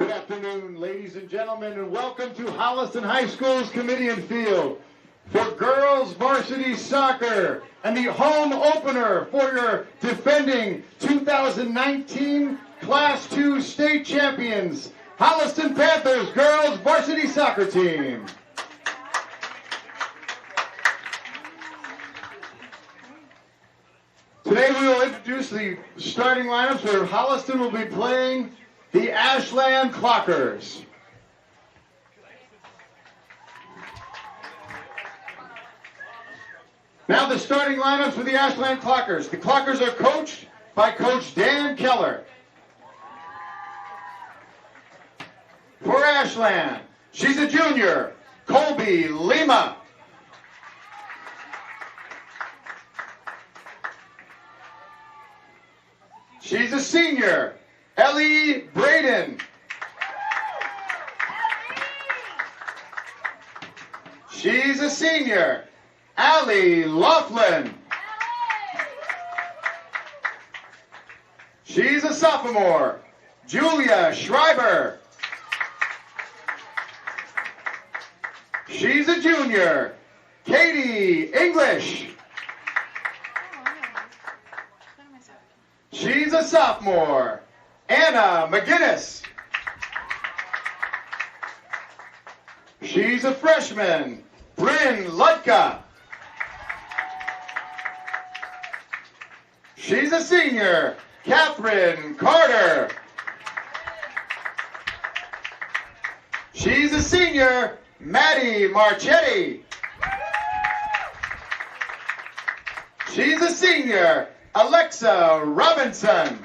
Good afternoon, ladies and gentlemen, and welcome to Holliston High School's Kamitian field for girls varsity soccer and the home opener for your defending 2019 Class 2 state champions, Holliston Panthers girls varsity soccer team. Today we will introduce the starting lineups where Holliston will be playing the Ashland Clockers. Now the starting lineups for the Ashland Clockers. The Clockers are coached by Coach Dan Keller. For Ashland, she's a junior, Colby Lima. She's a senior, Ellie Braden. She's a senior, Allie Laughlin. She's a sophomore, Julia Schreiber. She's a junior, Katie English. She's a sophomore, Anna McGinnis. She's a freshman, Bryn Ludka. She's a senior, Catherine Carter. She's a senior, Maddie Marchetti. She's a senior, Alexa Robinson.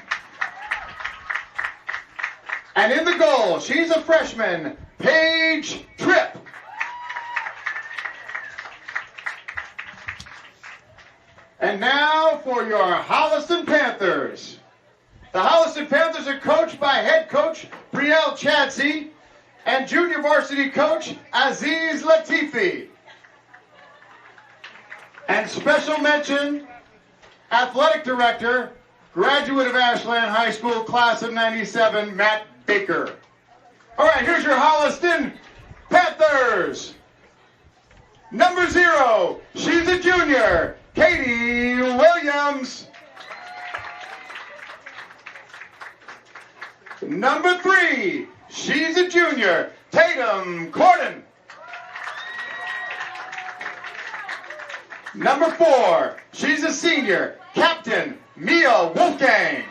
And in the goal, she's a freshman, Paige Tripp. And now for your Holliston Panthers. The Holliston Panthers are coached by head coach Brielle Chadsey and junior varsity coach Aziz Latifi. And special mention, athletic director, graduate of Ashland High School, class of 97, Matt Baker. All right, here's your Holliston Panthers. Number 0, she's a junior, Katie Williams. Number 3, she's a junior, Tatum Corden. Number 4, she's a senior, Captain Mia Wolfgang.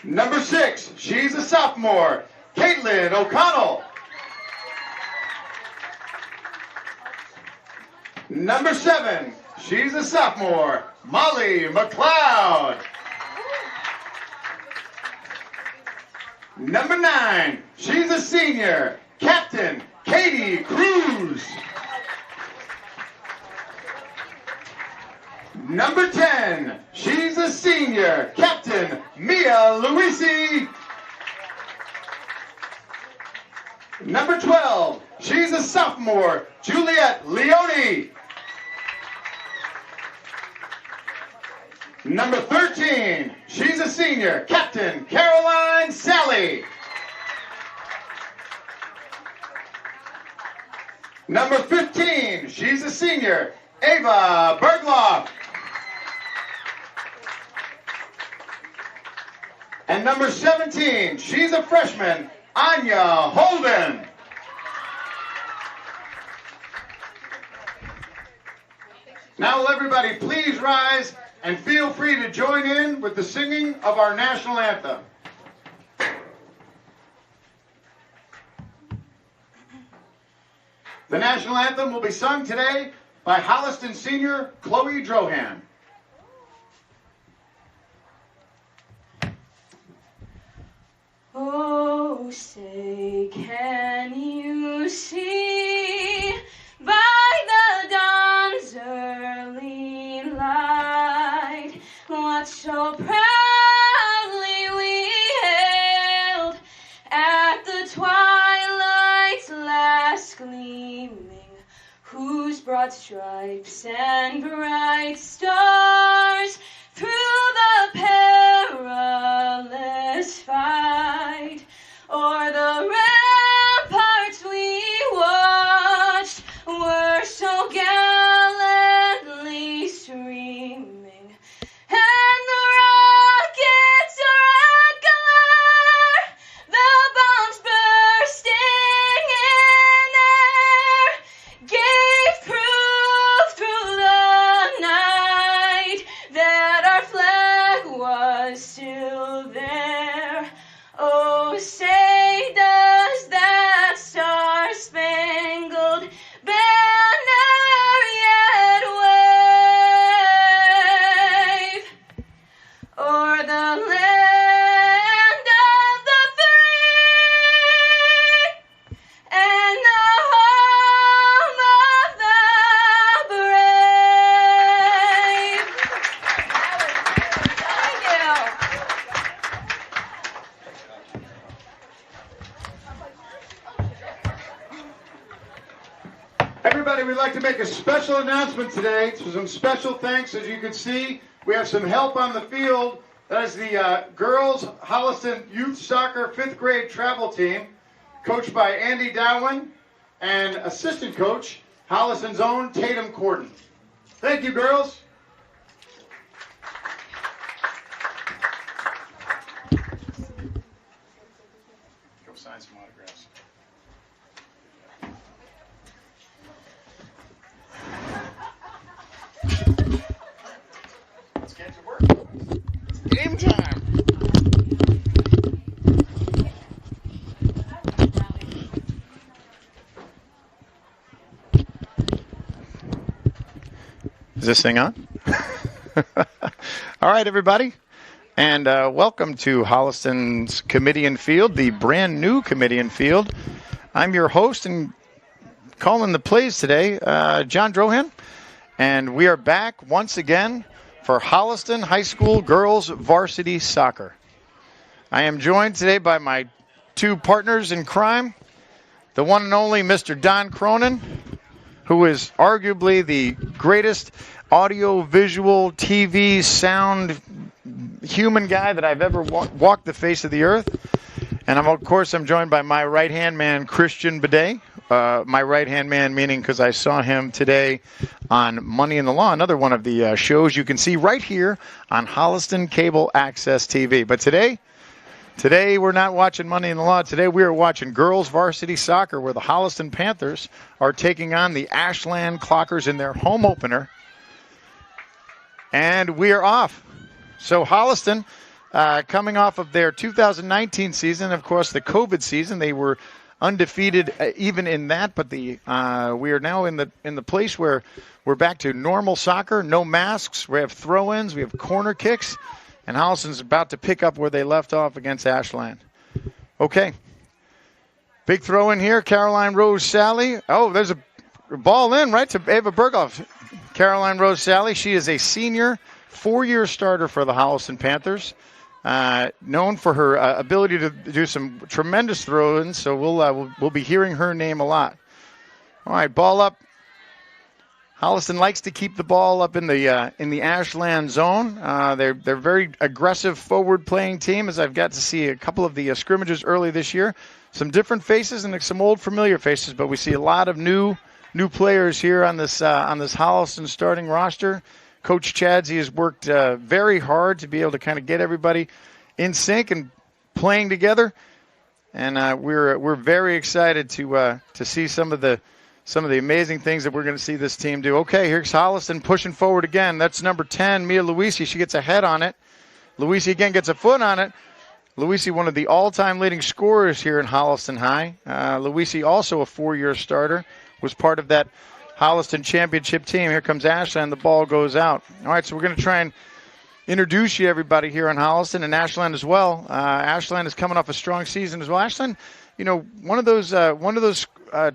Number 6, she's a sophomore, Caitlin O'Connell. Number 7, she's a sophomore, Molly McLeod. Number 9, she's a senior, Captain Katie Cruz. Number 10, she's a senior, Captain Mia Luisi. Number 12, she's a sophomore, Juliet Leone. Number 13, she's a senior, Captain Caroline Sally. Number 15, she's a senior, Ava Bergloff. And number 17, she's a freshman, Anya Holden. Now will everybody please rise and feel free to join in with the singing of our national anthem. The national anthem will be sung today by Holliston senior Chloe Drohan. Oh, say, can you see by the dawn's early light what so proudly we hailed at the twilight's last gleaming, whose broad stripes and bright stars through the perilous is still there. Oh, say does that star-spangled banner yet wave o'er the land of the free and the home of the brave? Thank you. Everybody, we'd like to make a special announcement today. So some special thanks. As you can see, we have some help on the field. That is the girls Holliston Youth Soccer 5th grade travel team, coached by Andy Dowen, and assistant coach, Holliston's own Tatum Corden. Thank you, girls. Go sign some autographs. Let's get to work. Game time. Is this thing on? All right, everybody. And welcome to Holliston's Kamitian Field, the brand new Kamitian Field. I'm your host and calling the plays today, John Drohan. And we are back once again for Holliston High School Girls Varsity Soccer. I am joined today by my two partners in crime, the one and only Mr. Don Cronin, who is arguably the greatest audio-visual, TV, sound, human guy that I've ever walked the face of the earth. And of course, I'm joined by my right-hand man, Christian Bidet. My right-hand man, meaning because I saw him today on Money in the Law, another one of the shows you can see right here on Holliston Cable Access TV. But today we're not watching Money in the Law. Today we are watching girls varsity soccer, where the Holliston Panthers are taking on the Ashland Clockers in their home opener. And we are off. So Holliston, coming off of their 2019 season, of course, the COVID season, they were undefeated even in that, but we are now in the place where we're back to normal soccer, no masks. We have throw-ins, we have corner kicks, and Holliston's about to pick up where they left off against Ashland. Okay, big throw-in here, Caroline Rose Sally. Oh, there's a ball in right to Ava Berghoff. Caroline Rose Sally, she is a senior, 4-year starter for the Holliston Panthers. Known for her ability to do some tremendous throw-ins, so we'll be hearing her name a lot. All right, ball up. Holliston likes to keep the ball up in the Ashland zone. They're very aggressive, forward-playing team, as I've got to see a couple of the scrimmages early this year. Some different faces and some old familiar faces, but we see a lot of new players here on this Holliston starting roster. Coach Chadsey has worked very hard to be able to kind of get everybody in sync and playing together, and we're very excited to see some of the amazing things that we're going to see this team do. Okay, here's Holliston pushing forward again. That's number 10, Mia Luisi. She gets a head on it. Luisi again gets a foot on it. Luisi, one of the all-time leading scorers here in Holliston High. Luisi, also a 4-year starter, was part of that Holliston championship team. Here comes Ashland. The ball goes out. All right, so we're going to try and introduce you everybody here on Holliston and Ashland as well. Ashland is coming off a strong season as well. Ashland, one of those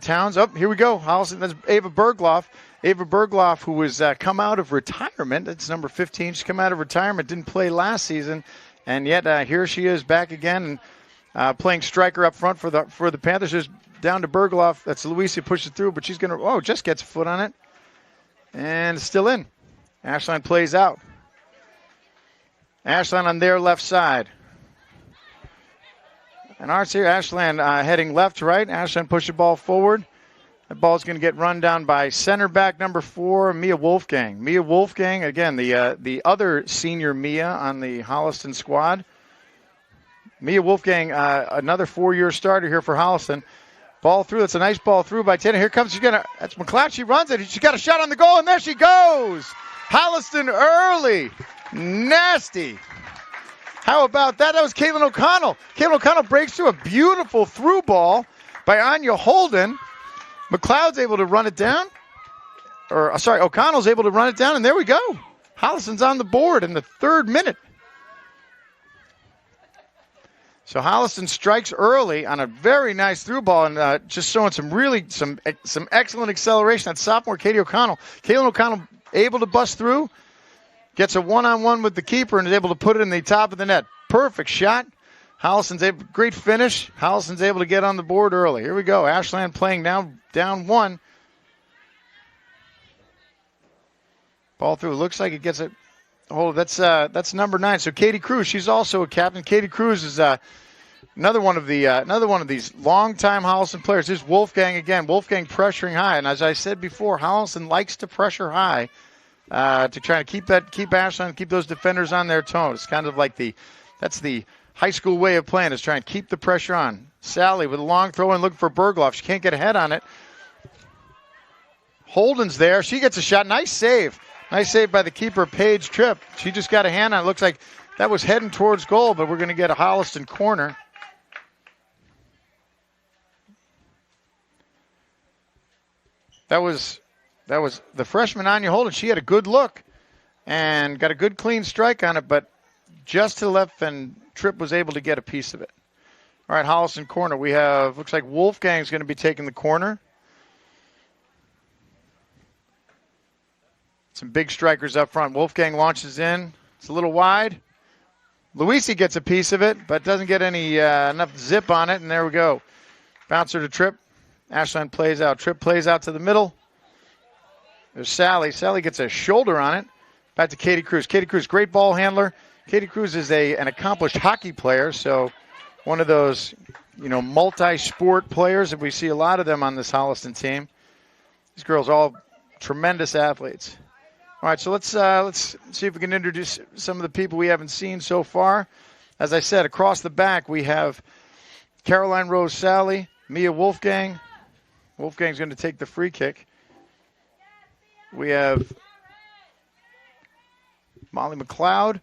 towns. Oh, here we go. Holliston. That's Ava Berghoff. Ava Berghoff, who has come out of retirement. That's number 15. She's come out of retirement. Didn't play last season, and yet here she is back again and playing striker up front for the Panthers. Just down to Berghoff. That's Luisi pushes through, but she's going to, just gets a foot on it. And it's still in. Ashland plays out. Ashland on their left side. And ours here, Ashland heading left to right. Ashland push the ball forward. That ball's going to get run down by center back number 4, Mia Wolfgang. Mia Wolfgang, again, the other senior Mia on the Holliston squad. Mia Wolfgang, another 4-year starter here for Holliston. Ball through. That's a nice ball through by Tina. Here comes, that's McLeod. She runs it. She got a shot on the goal, and there she goes. Holliston early. Nasty. How about that? That was Caitlin O'Connell. Caitlin O'Connell breaks through a beautiful through ball by Anya Holden. McLeod's able to run it down. O'Connell's able to run it down, and there we go. Holliston's on the board in the 3rd minute. So Holliston strikes early on a very nice through ball and just showing some excellent acceleration. That sophomore Katie O'Connell. Caitlin O'Connell able to bust through, gets a one-on-one with the keeper and is able to put it in the top of the net. Perfect shot. Great finish. Holliston's able to get on the board early. Here we go. Ashland playing now down 1. Ball through. Looks like it gets it. Oh, that's number 9. So Katie Cruz, she's also a captain. Katie Cruz is another one of these longtime Holliston players. This is Wolfgang again. Wolfgang pressuring high, and as I said before, Holliston likes to pressure high to try to keep Ashland, keep those defenders on their toes. It's kind of like that's the high school way of playing, is trying to keep the pressure on. Sally with a long throw and looking for Bergloff. She can't get ahead on it. Holden's there. She gets a shot. Nice save. Nice save by the keeper, Paige Tripp. She just got a hand on it. Looks like that was heading towards goal, but we're going to get a Holliston corner. That was the freshman Anya Holden. She had a good look and got a good clean strike on it, but just to the left, and Tripp was able to get a piece of it. All right, Holliston corner. We have, looks like Wolfgang's going to be taking the corner. Some big strikers up front. Wolfgang launches in. It's a little wide. Luisi gets a piece of it, but doesn't get any enough zip on it, and there we go. Bouncer to Tripp. Ashland plays out. Tripp plays out to the middle. There's Sally. Sally gets a shoulder on it. Back to Katie Cruz. Katie Cruz, great ball handler. Katie Cruz is an accomplished hockey player, so one of those, multi-sport players that we see a lot of them on this Holliston team. These girls all tremendous athletes. All right, so let's see if we can introduce some of the people we haven't seen so far. As I said, across the back we have Caroline Rose Sally, Mia Wolfgang. Wolfgang's going to take the free kick. We have Molly McLeod.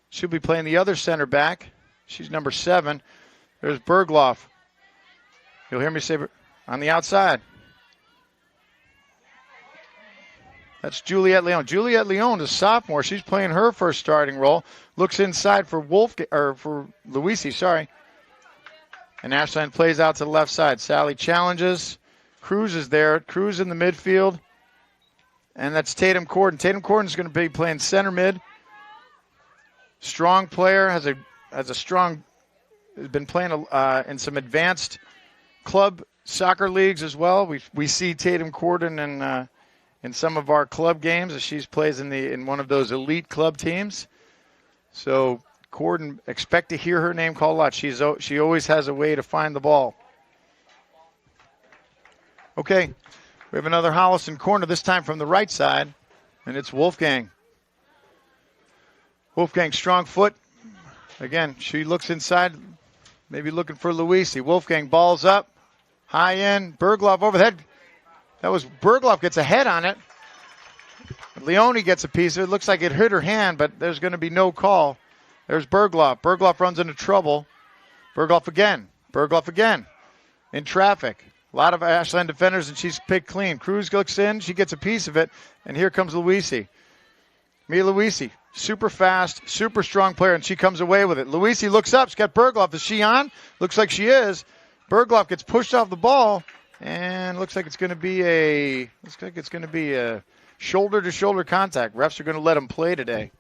She'll be playing the other center back. She's number 7. There's Bergloff. You'll hear me say on the outside. That's Juliette Leon. Juliette Leon is a sophomore. She's playing her first starting role. Looks inside for for Luisi, sorry. And Ashland plays out to the left side. Sally challenges. Cruz is there. Cruz in the midfield. And that's Tatum Corden. Tatum Corden is going to be playing center mid. Strong player, has been playing in some advanced club soccer leagues as well. We see Tatum Corden in some of our club games as she plays in one of those elite club teams. So Corden, expect to hear her name called a lot. She always has a way to find the ball. Okay, we have another Holliston corner, this time from the right side, and it's Wolfgang. Wolfgang, strong foot. Again, she looks inside, maybe looking for Luisi. Wolfgang balls up, high in, Bergloff over the head. That was Bergloff gets a head on it. Leone gets a piece of it. Looks like it hit her hand, but there's going to be no call. There's Bergloff. Bergloff runs into trouble. Bergloff again. Bergloff again. In traffic. A lot of Ashland defenders, and she's picked clean. Cruz looks in. She gets a piece of it, and here comes Luisi. Mia Luisi. Super fast, super strong player, and she comes away with it. Luisi looks up. She's got Bergloff. Is she on? Looks like she is. Bergloff gets pushed off the ball, and looks like it's going to be a shoulder-to-shoulder contact. Refs are going to let them play today.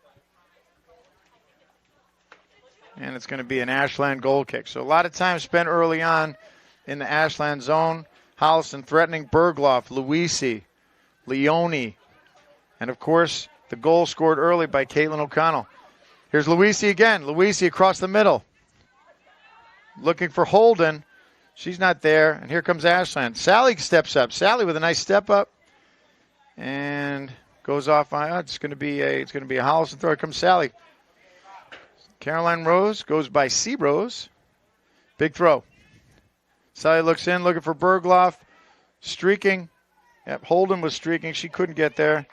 And it's going to be an Ashland goal kick. So a lot of time spent early on in the Ashland zone. Holliston threatening Bergloff, Luisi, Leone, and of course the goal scored early by Caitlin O'Connell. Here's Luisi again. Luisi across the middle. Looking for Holden. She's not there. And here comes Ashland. Sally steps up. Sally with a nice step up. And goes off on it's going to be a Holliston throw. Here comes Sally. Caroline Rose goes by C. Rose. Big throw. Sally looks in, looking for Bergloff. Streaking. Yep, Holden was streaking. She couldn't get there.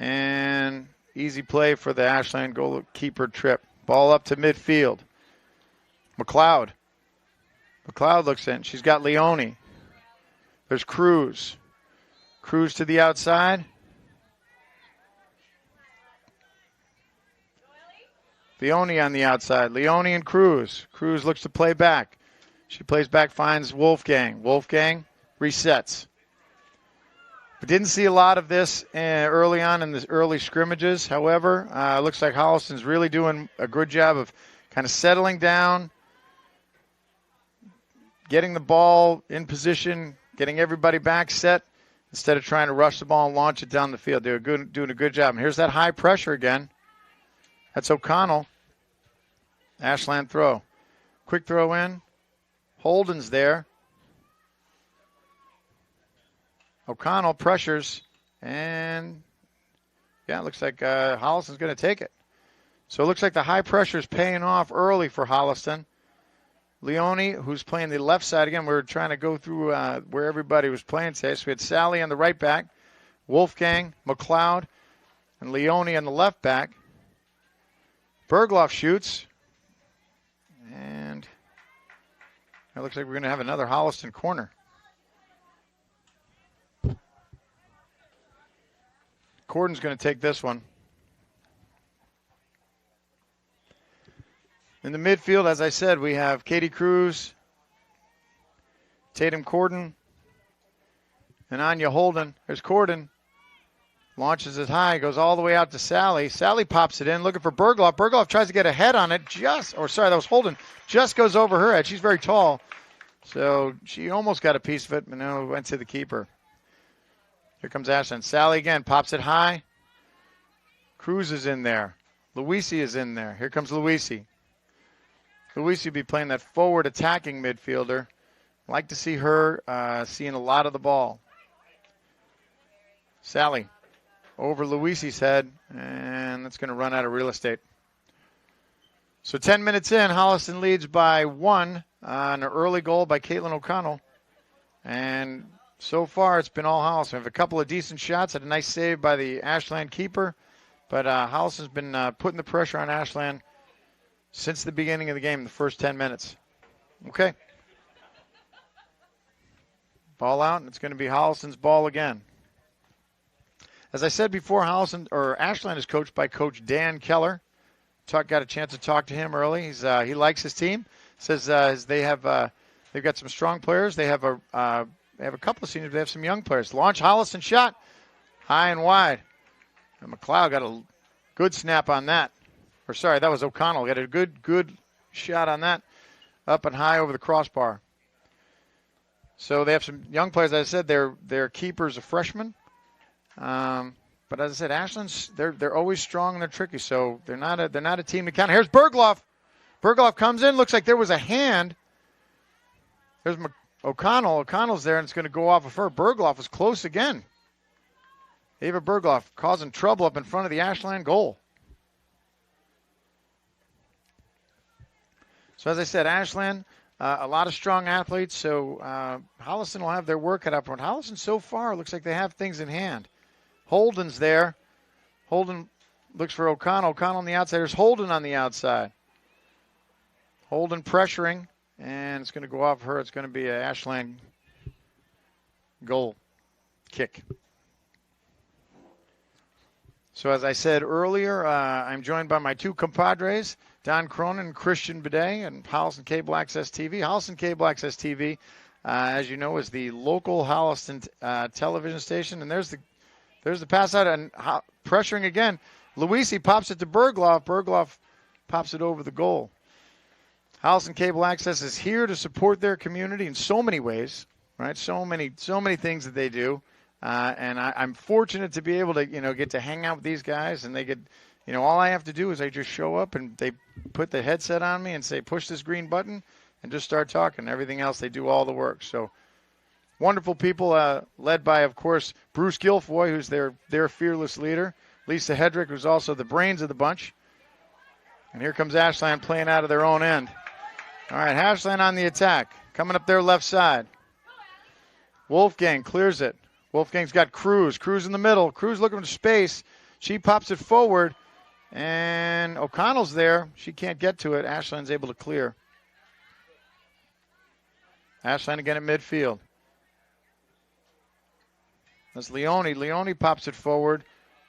And easy play for the Ashland goalkeeper Tripp. Ball up to midfield. McLeod. McLeod looks in. She's got Leone. There's Cruz. Cruz to the outside. Leone on the outside. Leone and Cruz. Cruz looks to play back. She plays back, finds Wolfgang. Wolfgang resets. We didn't see a lot of this early on in the early scrimmages. However, it looks like Holliston's really doing a good job of kind of settling down, getting the ball in position, getting everybody back set instead of trying to rush the ball and launch it down the field. They're doing a good job. And here's that high pressure again. That's O'Connell. Ashland throw. Quick throw in. Holden's there. O'Connell pressures. And, yeah, it looks like Holliston's going to take it. So it looks like the high pressure is paying off early for Holliston. Leone, who's playing the left side. Again, we were trying to go through where everybody was playing today. So we had Sally on the right back, Wolfgang, McLeod, and Leone on the left back. Bergloff shoots. And it looks like we're going to have another Holliston corner. Corden's going to take this one. In the midfield, as I said, we have Katie Cruz, Tatum Corden, and Anya Holden. There's Corden. Launches it high, goes all the way out to Sally. Sally pops it in, looking for Bergloff. Bergloff tries to get a head on it, that was Holden. Just goes over her head. She's very tall, so she almost got a piece of it, but no, it went to the keeper. Here comes Ashland. Sally again, pops it high. Cruz is in there. Luisi is in there. Here comes Luisi. Luisi will be playing that forward attacking midfielder. Like to see her seeing a lot of the ball. Sally over Luisi's head, and that's going to run out of real estate. So 10 minutes in, Holliston leads by 1 on an early goal by Caitlin O'Connell. And so far, it's been all Holliston. We have a couple of decent shots, had a nice save by the Ashland keeper, but Holliston's been putting the pressure on Ashland since the beginning of the game, the first 10 minutes. Okay. Ball out, and it's going to be Holliston's ball again. As I said before, Ashland is coached by Coach Dan Keller. Got a chance to talk to him early. He likes his team. Says they've got some strong players. They have a couple of seniors. They have some young players. Launch Holliston shot high and wide. And McLeod got a good snap on that. That was O'Connell. Got a good shot on that, up and high over the crossbar. So they have some young players. As I said, their keeper's a freshman. But as I said, Ashland's they're always strong and they're tricky, so they're not a team to count. Here's Bergloff. Bergloff comes in. Looks like there was a hand. There's O'Connell. O'Connell's there, and it's going to go off of her. Bergloff was close again. Ava Bergloff causing trouble up in front of the Ashland goal. So as I said, Ashland, a lot of strong athletes. So Holliston will have their work cut out for it. Holliston so far looks like they have things in hand. Holden's there. Holden looks for O'Connell. O'Connell on the outside. There's Holden on the outside. Holden pressuring, and it's going to go off her. It's going to be an Ashland goal kick. So as I said earlier, I'm joined by my two compadres, Don Cronin and Christian Bidet, and Holliston Cable Access TV. Holliston Cable Access TV, as you know, is the local Holliston television station, and there's the pass out and pressuring again. Luisi pops it to Bergloff. Bergloff pops it over the goal. Holliston Cable Access is here to support their community in so many ways, right? So many things that they do. And I'm fortunate to be able to, get to hang out with these guys, and they get, all I have to do is I just show up and they put the headset on me and say, push this green button and just start talking. Everything else, they do all the work. So wonderful people, led by, of course, Bruce Guilfoy, who's their fearless leader. Lisa Hedrick, who's also the brains of the bunch. And here comes Ashland playing out of their own end. All right, Ashland on the attack. Coming up their left side. Wolfgang clears it. Wolfgang's got Cruz. Cruz in the middle. Cruz looking for space. She pops it forward. And O'Connell's there. She can't get to it. Ashland's able to clear. Ashland again at midfield. That's Leone. Leone pops it forward,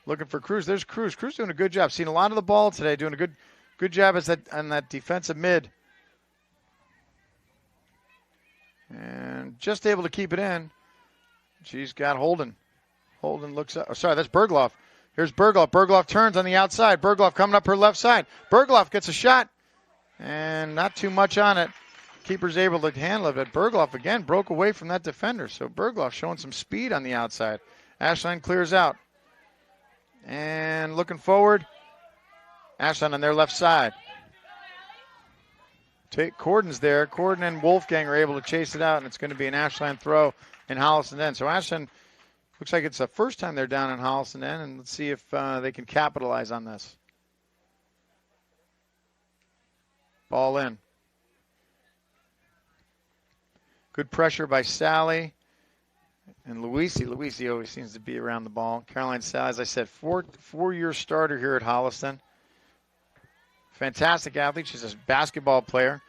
looking for Cruz. There's Cruz. Cruz doing a good job. Seen a lot of the ball today. Doing a good job on that defensive mid. And just able to keep it in. She's got Holden. Holden looks up. Oh, sorry, that's Bergloff. Here's Bergloff. Bergloff turns on the outside. Bergloff coming up her left side. Bergloff gets a shot. And not too much on it. Keeper's able to handle it. But Bergloff, again, broke away from that defender. So Bergloff showing some speed on the outside. Ashland clears out. And looking forward. Ashland on their left side. Corden's there. Corden and Wolfgang are able to chase it out, and it's going to be an Ashland throw in Holliston end. So Ashland looks like it's the first time they're down in Holliston end, and let's see if they can capitalize on this. Ball in. Good pressure by Sally and Luisi. Luisi always seems to be around the ball. Caroline Sally, as I said, four-year starter here at Holliston. Fantastic athlete. She's a basketball player.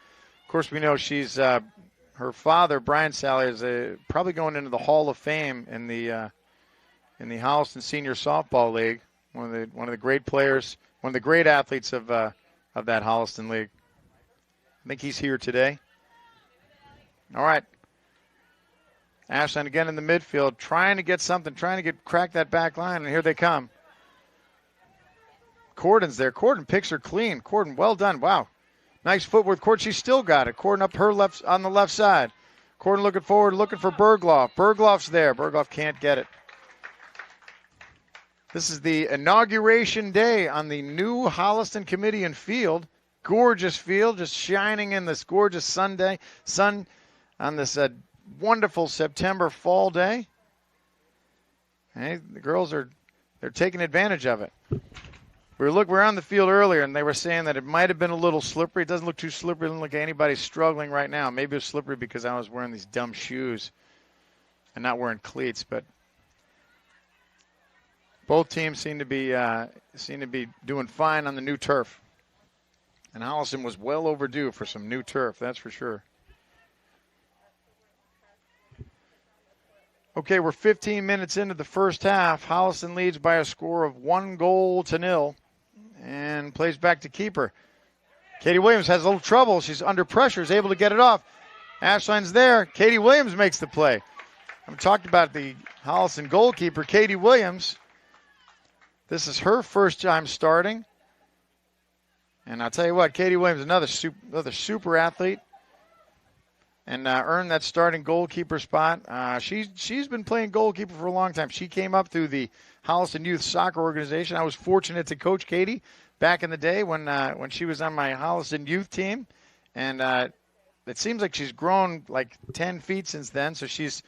Of course, we know she's her father, Brian Sally, is probably going into the Hall of Fame in the Holliston Senior Softball League. One of the great players, one of the great athletes of that Holliston League. I think he's here today. All right. Ashland again in the midfield, trying to get something, crack that back line, and here they come. Corden's there. Corden picks her clean. Corden, well done. Wow. Nice footwork. Corden, she's still got it. Corden up her left on the left side. Corden looking forward, looking for Bergloff. Bergloff's there. Bergloff can't get it. This is the inauguration day on the new Holliston Kamitian field. Gorgeous field, just shining in this gorgeous sun on this wonderful September fall day. Hey, the girls they're taking advantage of it. We were on the field earlier, and they were saying that it might have been a little slippery. It doesn't look too slippery. It doesn't look like anybody's struggling right now. Maybe it's slippery because I was wearing these dumb shoes and not wearing cleats. But both teams seem to be doing fine on the new turf. And Holliston was well overdue for some new turf, that's for sure. Okay, we're 15 minutes into the first half. Holliston leads by a score of 1-0 and plays back to keeper. Katie Williams has a little trouble. She's under pressure, is able to get it off. Ashland's there. Katie Williams makes the play. I've talked about the Holliston goalkeeper, Katie Williams. This is her first time starting. And I'll tell you what, Katie Williams, another super athlete. And earned that starting goalkeeper spot. She's been playing goalkeeper for a long time. She came up through the Holliston Youth Soccer Organization. I was fortunate to coach Katie back in the day when she was on my Holliston Youth team. And it seems like she's grown like 10 feet since then. So she's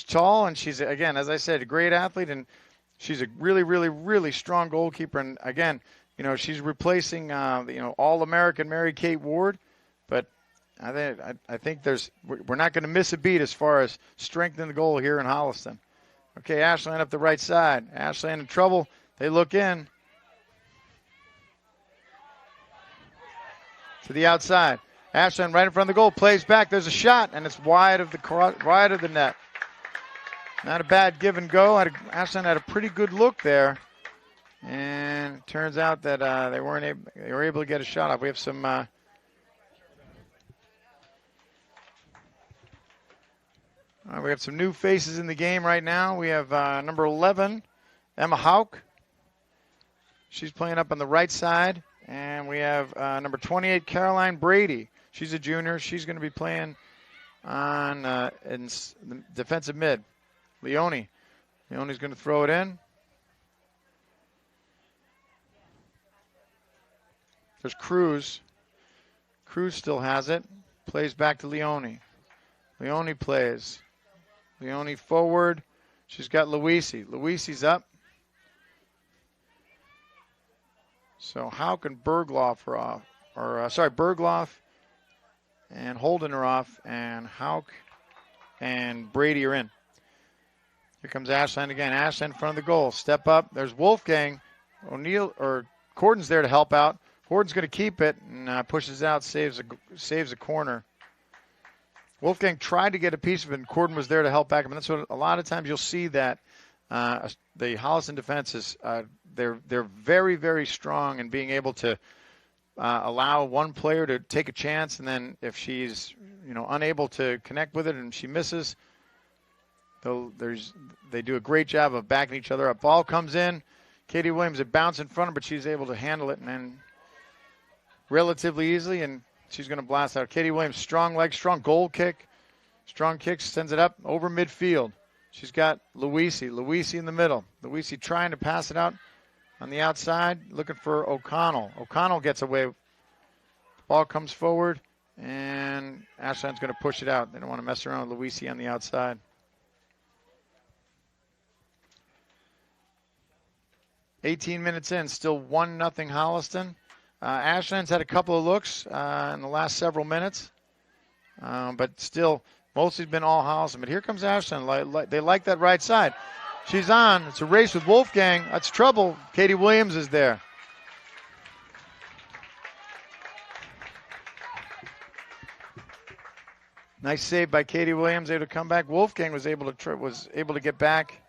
tall, and she's, again, as I said, a great athlete. And she's a really, really, really strong goalkeeper. And, again, she's replacing, All-American Mary Kate Ward. But I think we're not going to miss a beat as far as strengthening the goal here in Holliston. Okay, Ashland up the right side. Ashland in trouble. They look in to the outside. Ashland right in front of the goal, plays back. There's a shot, and it's wide of the net. Not a bad give and go. Ashland had a pretty good look there, and it turns out that they were able to get a shot off. We have some. We have some new faces in the game right now. We have number 11, Emma Hauk. She's playing up on the right side. And we have number 28, Caroline Brady. She's a junior. She's going to be playing on in the defensive mid. Leone. Leone's going to throw it in. There's Cruz. Cruz still has it. Plays back to Leone. Leone plays. Leone forward. She's got Luisi. Luisi's up. So how can Bergloff are off? Bergloff and Holden are off, and Hauk and Brady are in. Here comes Ashland again. Ashland in front of the goal. Step up. There's Wolfgang. Corden's there to help out. Horton's going to keep it and pushes out, saves a corner. Wolfgang tried to get a piece of it, and Corden was there to help back him. And that's what a lot of times you'll see that the Holliston defense is they're very, very strong in being able to allow one player to take a chance, and then if she's unable to connect with it and she misses, they do a great job of backing each other up. Ball comes in. Katie Williams, it bounced in front of her, but she's able to handle it and then relatively easily, and she's going to blast out. Katie Williams, strong leg, strong goal kick. Strong kick, sends it up over midfield. She's got Luisi in the middle. Luisi trying to pass it out on the outside, looking for O'Connell. O'Connell gets away. Ball comes forward, and Ashland's going to push it out. They don't want to mess around with Luisi on the outside. 18 minutes in, still 1-0 Holliston. Ashland's had a couple of looks in the last several minutes, but still mostly been all Holliston. But here comes Ashland. They like that right side. She's on. It's a race with Wolfgang. That's trouble. Katie Williams is there. Nice save by Katie Williams, able to come back. Wolfgang was able to get back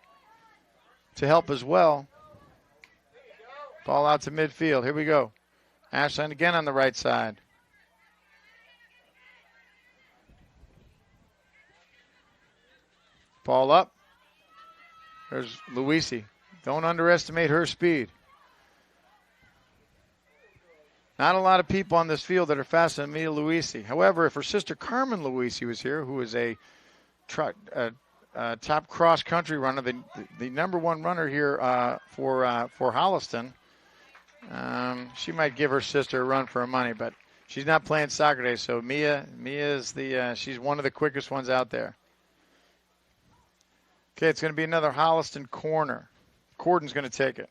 to help as well. Ball out to midfield. Here we go. Ashland again on the right side. Ball up. There's Luisi. Don't underestimate her speed. Not a lot of people on this field that are faster than Mia Luisi. However, if her sister Carmen Luisi was here, who is a top cross-country runner, the number one runner here for Holliston, she might give her sister a run for her money, but she's not playing soccer today, so Mia is she's one of the quickest ones out there. Okay, it's going to be another Holliston corner. Corden's going to take it.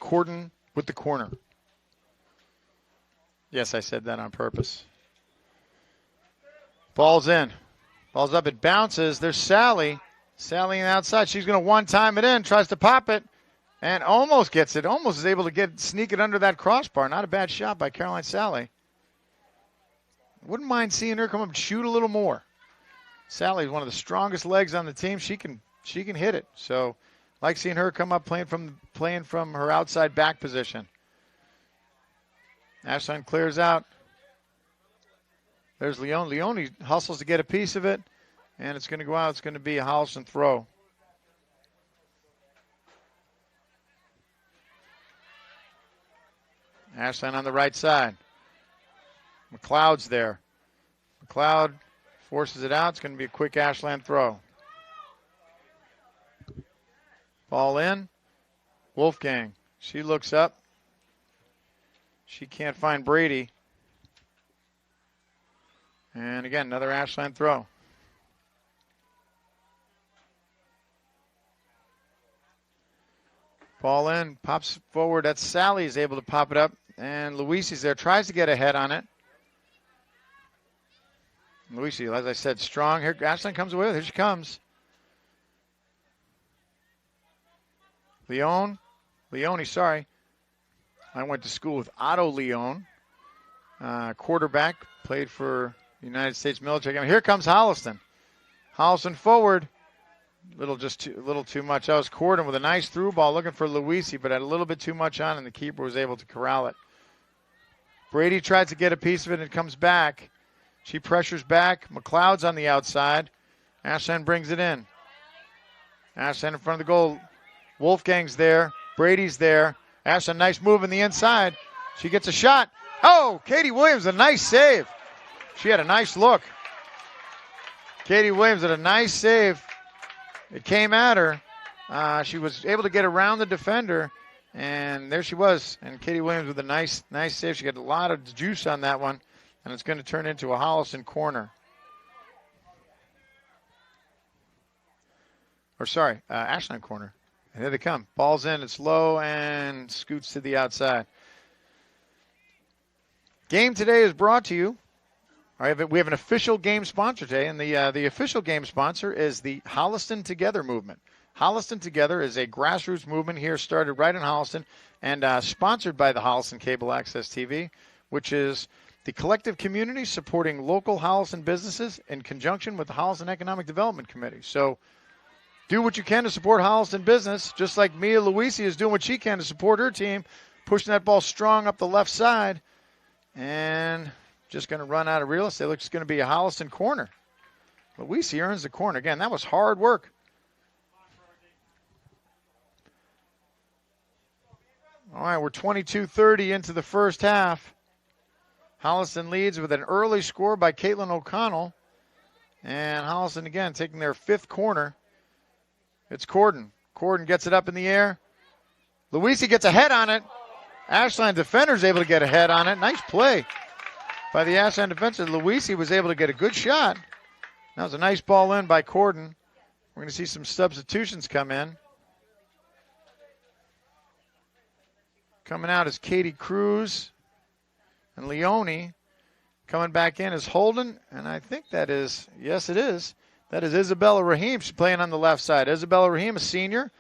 Corden with the corner. Yes, I said that on purpose. Ball's in. Ball's up. It bounces. There's Sally. Sally on the outside. She's going to one-time it in. Tries to pop it. And almost gets it. Almost is able to sneak it under that crossbar. Not a bad shot by Caroline Sally. Wouldn't mind seeing her come up and shoot a little more. Sally's one of the strongest legs on the team. She can hit it. So, like seeing her come up playing from her outside back position. Ashland clears out. There's Leone. Leone hustles to get a piece of it, and it's going to go out. It's going to be a Holliston throw. Ashland on the right side. McLeod's there. McLeod forces it out. It's going to be a quick Ashland throw. Ball in. Wolfgang. She looks up. She can't find Brady. And again, another Ashland throw. Ball in, pops forward. That's Sally is able to pop it up. And Luisi's there, tries to get ahead on it. Luisi, as I said, strong. Here Ashland comes away with it. Here she comes. Leone, sorry. I went to school with Otto Leone, quarterback, played for the United States military. I mean, here comes Holliston. Holliston forward. A little too much. That was Corden with a nice through ball looking for Luisi, but had a little bit too much on, and the keeper was able to corral it. Brady tries to get a piece of it, and it comes back. She pressures back. McLeod's on the outside. Ashland brings it in. Ashland in front of the goal. Wolfgang's there. Brady's there. Ashland, nice move in the inside. She gets a shot. Oh, Katie Williams, a nice save. She had a nice look. Katie Williams had a nice save. It came at her. She was able to get around the defender, and there she was. And Katie Williams with a nice save. She got a lot of juice on that one, and it's going to turn into a Holliston corner. Ashland corner. And here they come. Ball's in. It's low and scoots to the outside. Game today is brought to you. All right, we have an official game sponsor today, and the official game sponsor is the Holliston Together movement. Holliston Together is a grassroots movement here started right in Holliston and sponsored by the Holliston Cable Access TV, which is the collective community supporting local Holliston businesses in conjunction with the Holliston Economic Development Committee. So do what you can to support Holliston business, just like Mia Luisi is doing what she can to support her team, pushing that ball strong up the left side, and just going to run out of real estate. Looks going to be a Holliston corner. Luisi earns the corner. Again, that was hard work. All right, we're 22:30 into the first half. Holliston leads with an early score by Caitlin O'Connell. And Holliston, again, taking their 5th corner. It's Corden. Corden gets it up in the air. Luisi gets a head on it. Ashland defender's able to get a head on it. Nice play by the Ashland defense. Luisi was able to get a good shot. That was a nice ball in by Corden. We're going to see some substitutions come in. Coming out is Katie Cruz and Leone. Coming back in is Holden, and I think that is, yes it is, that is Isabella Rahim. She's playing on the left side. Isabella Rahim, a senior,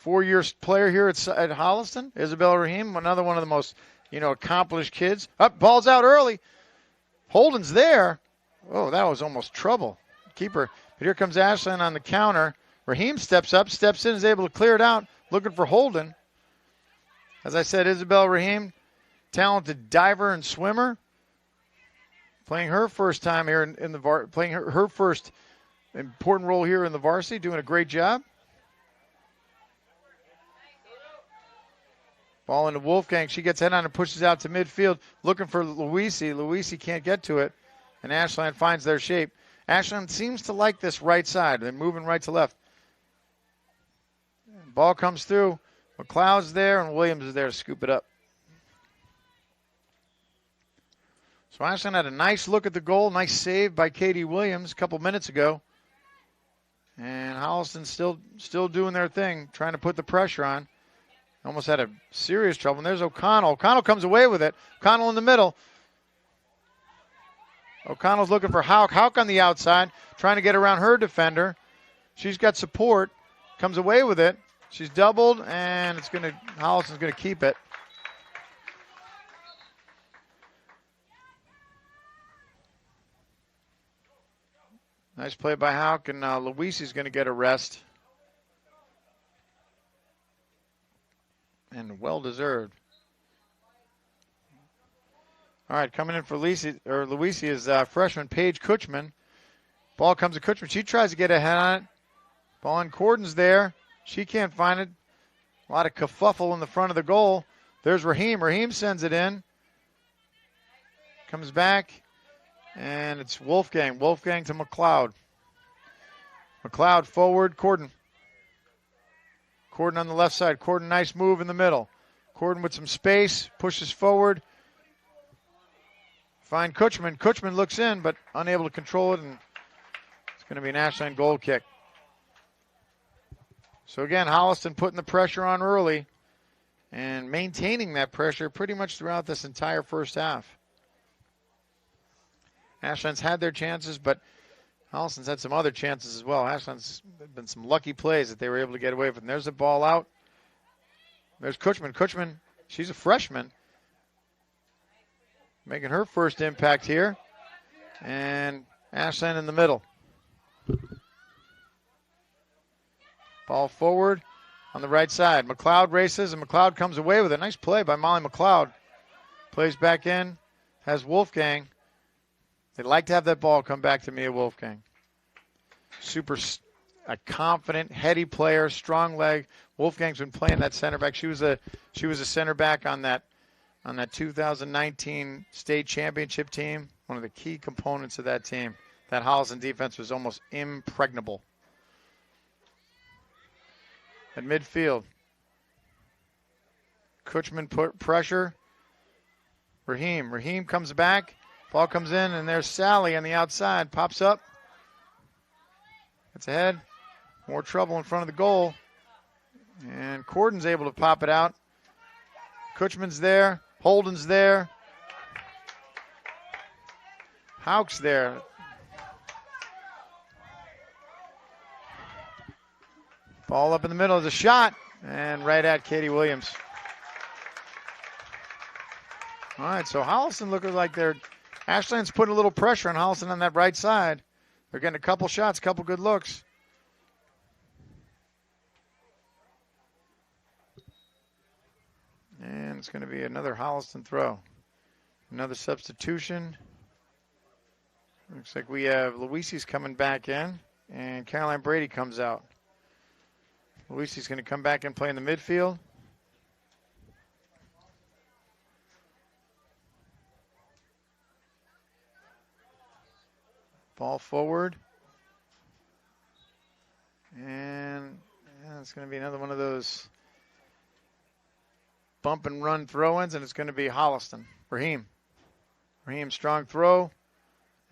4-year player here at Holliston. Isabella Rahim, another one of the most, accomplished kids. Up, ball's out early. Holden's there. Oh, that was almost trouble. Keeper. But here comes Ashland on the counter. Rahim steps up, steps in, is able to clear it out, looking for Holden. As I said, Isabel Rahim, talented diver and swimmer, playing her first time here in the playing her first important role here in the varsity, doing a great job. Ball into Wolfgang. She gets head on and pushes out to midfield, looking for Luisi. Luisi can't get to it, and Ashland finds their shape. Ashland seems to like this right side. They're moving right to left. Ball comes through. McLeod's there, and Williams is there to scoop it up. So Ashland had a nice look at the goal. Nice save by Katie Williams a couple minutes ago. And Holliston still doing their thing, trying to put the pressure on. Almost had a serious trouble. And there's O'Connell. O'Connell comes away with it. O'Connell in the middle. O'Connell's looking for Hauk. Hauk on the outside, trying to get around her defender. She's got support. Comes away with it. She's doubled, and Holliston's going to keep it. Nice play by Hauk, and Luisi's going to get a rest. And well-deserved. All right, coming in for Luisi is freshman Paige Kutchman. Ball comes to Kutchman. She tries to get a head on it. Ball on Corden's there. She can't find it. A lot of kerfuffle in the front of the goal. There's Rahim. Rahim sends it in. Comes back. And it's Wolfgang. Wolfgang to McLeod. McLeod forward. Corden. Corden on the left side. Corden, nice move in the middle. Corden with some space. Pushes forward. Find Kutchman. Kutchman looks in, but unable to control it. And it's going to be an Ashland goal kick. So again, Holliston putting the pressure on early and maintaining that pressure pretty much throughout this entire first half. Ashland's had their chances, but Holliston's had some other chances as well. Ashland's been some lucky plays that they were able to get away with. And there's the ball out. There's Kutchman. Kutchman, she's a freshman, making her first impact here. And Ashland in the middle. Ball forward on the right side. McLeod races, and McLeod comes away with a nice play by Molly McLeod. Plays back in, has Wolfgang. They'd like to have that ball come back to Mia Wolfgang. A confident, heady player, strong leg. Wolfgang's been playing that center back. She was a center back on that 2019 state championship team. One of the key components of that team. That Holliston defense was almost impregnable. At midfield, Kutchman put pressure. Rahim comes back. Ball comes in, and there's Sally on the outside. Pops up. Gets ahead. More trouble in front of the goal. And Corden's able to pop it out. Kutchman's there. Holden's there. Hauk's there. Ball up in the middle is a shot, and right at Katie Williams. All right, so Holliston looking like Ashland's putting a little pressure on Holliston on that right side. They're getting a couple shots, a couple good looks. And it's going to be another Holliston throw. Another substitution. Looks like we have Luisi's coming back in, and Caroline Brady comes out. Luisi's going to come back and play in the midfield. Ball forward. And it's going to be another one of those bump and run throw-ins, and it's going to be Holliston. Raheem, strong throw,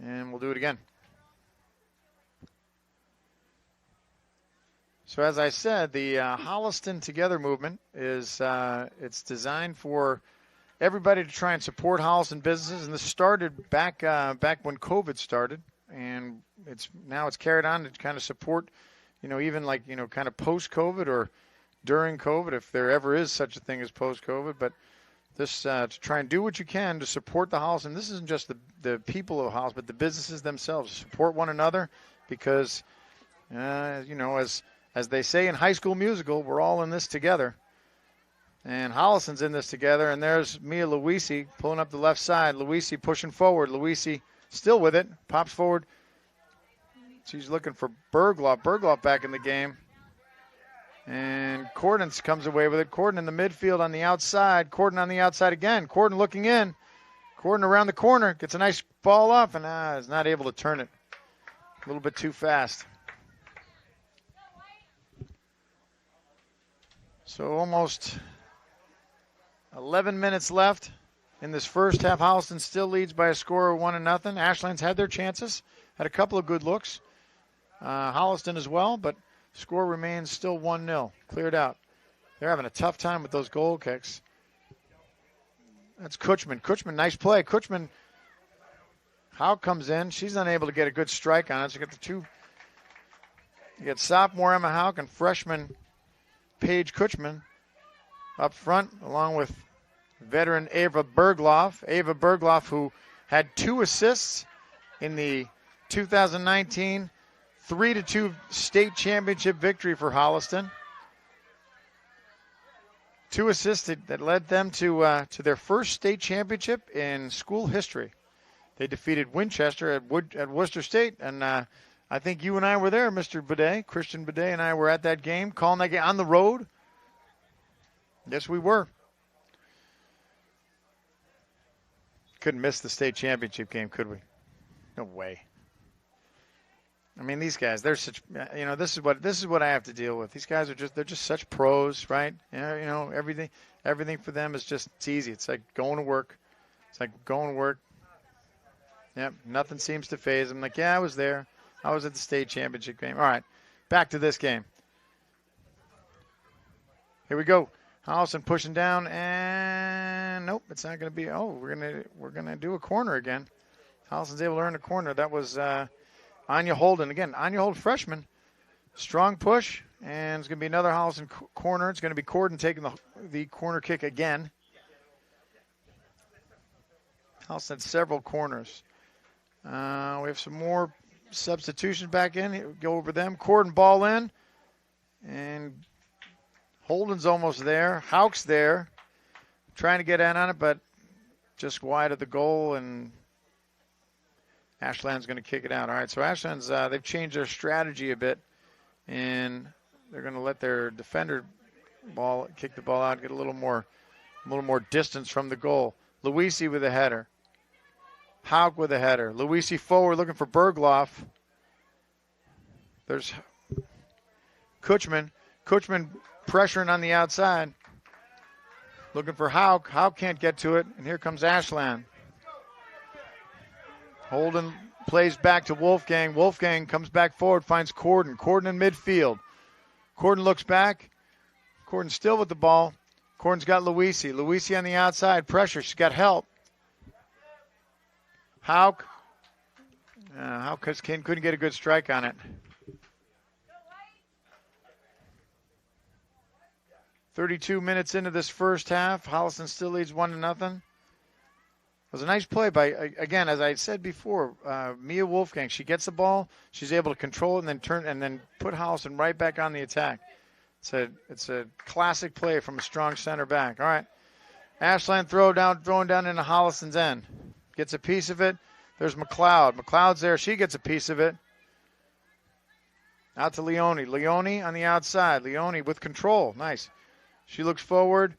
and we'll do it again. So as I said, the Holliston Together movement is it's designed for everybody to try and support Holliston businesses, and this started back when COVID started, and it's carried on to kind of support, even like kind of post-COVID or during COVID, if there ever is such a thing as post-COVID. But this to try and do what you can to support the Holliston. This isn't just the people of Holliston, but the businesses themselves. Support one another because, as they say in High School Musical, we're all in this together. And Holliston's in this together. And there's Mia Luisi pulling up the left side. Luisi pushing forward. Luisi still with it. Pops forward. She's looking for Bergloff. Bergloff back in the game. And Corden comes away with it. Corden in the midfield on the outside. Corden on the outside again. Corden looking in. Corden around the corner. Gets a nice ball off and is not able to turn it. A little bit too fast. So almost 11 minutes left in this first half. Holliston still leads by a score of 1-0. Ashland's had their chances, had a couple of good looks. Holliston as well, but score remains still 1-0. Cleared out. They're having a tough time with those goal kicks. That's Kutchman. Kutchman, nice play. Kutchman, Hauk comes in. She's unable to get a good strike on it. So you get sophomore Emma Hauk and freshman Paige Kutchman up front, along with veteran Ava Bergloff. Ava Bergloff, who had 2 assists in the 2019 3-2 state championship victory for Holliston. 2 assists that led them to their first state championship in school history. They defeated Winchester at Worcester State, and I think you and I were there, Mr. Bidet. Christian Bidet and I were at that game, calling that game on the road. Yes, we were. Couldn't miss the state championship game, could we? No way. I mean, these guys, they're such, this is what I have to deal with. These guys they're just such pros, right? Everything for them is just, it's easy. It's like going to work. Yep, nothing seems to faze them. Like, yeah, I was there. I was at the state championship game. All right, back to this game. Here we go. Holliston pushing down, and nope, it's not going to be. Oh, we're gonna do a corner again. Holliston's able to earn a corner. That was Anya Holden again. Anya Holden, freshman, strong push, and it's going to be another Holliston corner. It's going to be Corden taking the corner kick again. Holliston had several corners. We have some more substitutions back in. Go over them. Corden ball in, and Holden's almost there. Hauk's there, trying to get in on it, but just wide of the goal, and Ashland's going to kick it out. All right, so Ashland's they've changed their strategy a bit, and they're going to let their defender kick the ball out, get a little more distance from the goal. Luisi with a header. Hauk with a header. Luisi forward looking for Bergloff. There's Kutchman. Kutchman pressuring on the outside. Looking for Hauk. Hauk can't get to it, and here comes Ashland. Holden plays back to Wolfgang. Wolfgang comes back forward, finds Corden. Corden in midfield. Corden looks back. Corden still with the ball. Corden's got Luisi. Luisi on the outside. Pressure. She's got help. Hauk. Hauk couldn't get a good strike on it. 32 minutes into this first half. Holliston still leads 1-0. It was a nice play by, again, as I said before, Mia Wolfgang. She gets the ball, she's able to control it and then put Holliston right back on the attack. It's a classic play from a strong center back. All right. Ashland throwing down into Holliston's end. Gets a piece of it. There's McLeod. McLeod's there. She gets a piece of it. Out to Leone. Leone on the outside. Leone with control. Nice. She looks forward.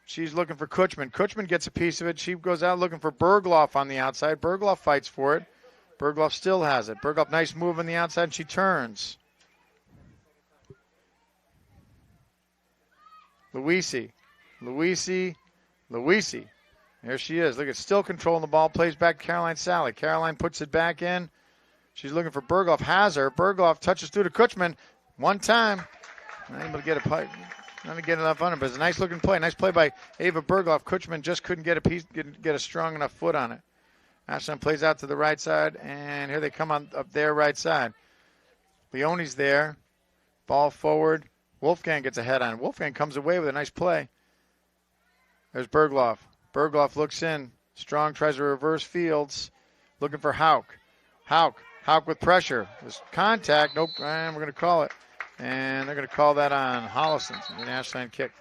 She's looking for Kutchman. Kutchman gets a piece of it. She goes out looking for Bergloff on the outside. Bergloff fights for it. Bergloff still has it. Bergloff, nice move on the outside, and she turns. Luisi. There she is. Look at still controlling the ball. Plays back to Caroline Sally. Caroline puts it back in. She's looking for Bergloff. Has her. Bergloff touches through to Kutchman. One time. Not able to get not to get enough on it, but it's a nice looking play. Nice play by Ava Bergloff. Kutchman just couldn't get a strong enough foot on it. Ashland plays out to the right side, and here they come on up their right side. Leone's there. Ball forward. Wolfgang gets a head on. Wolfgang comes away with a nice play. There's Bergloff. Bergloff looks in. Strong tries to reverse Fields. Looking for Hauk. Hauk with pressure. There's contact. Nope. And we're going to call it. And they're going to call that on Holliston. An Ashland kick.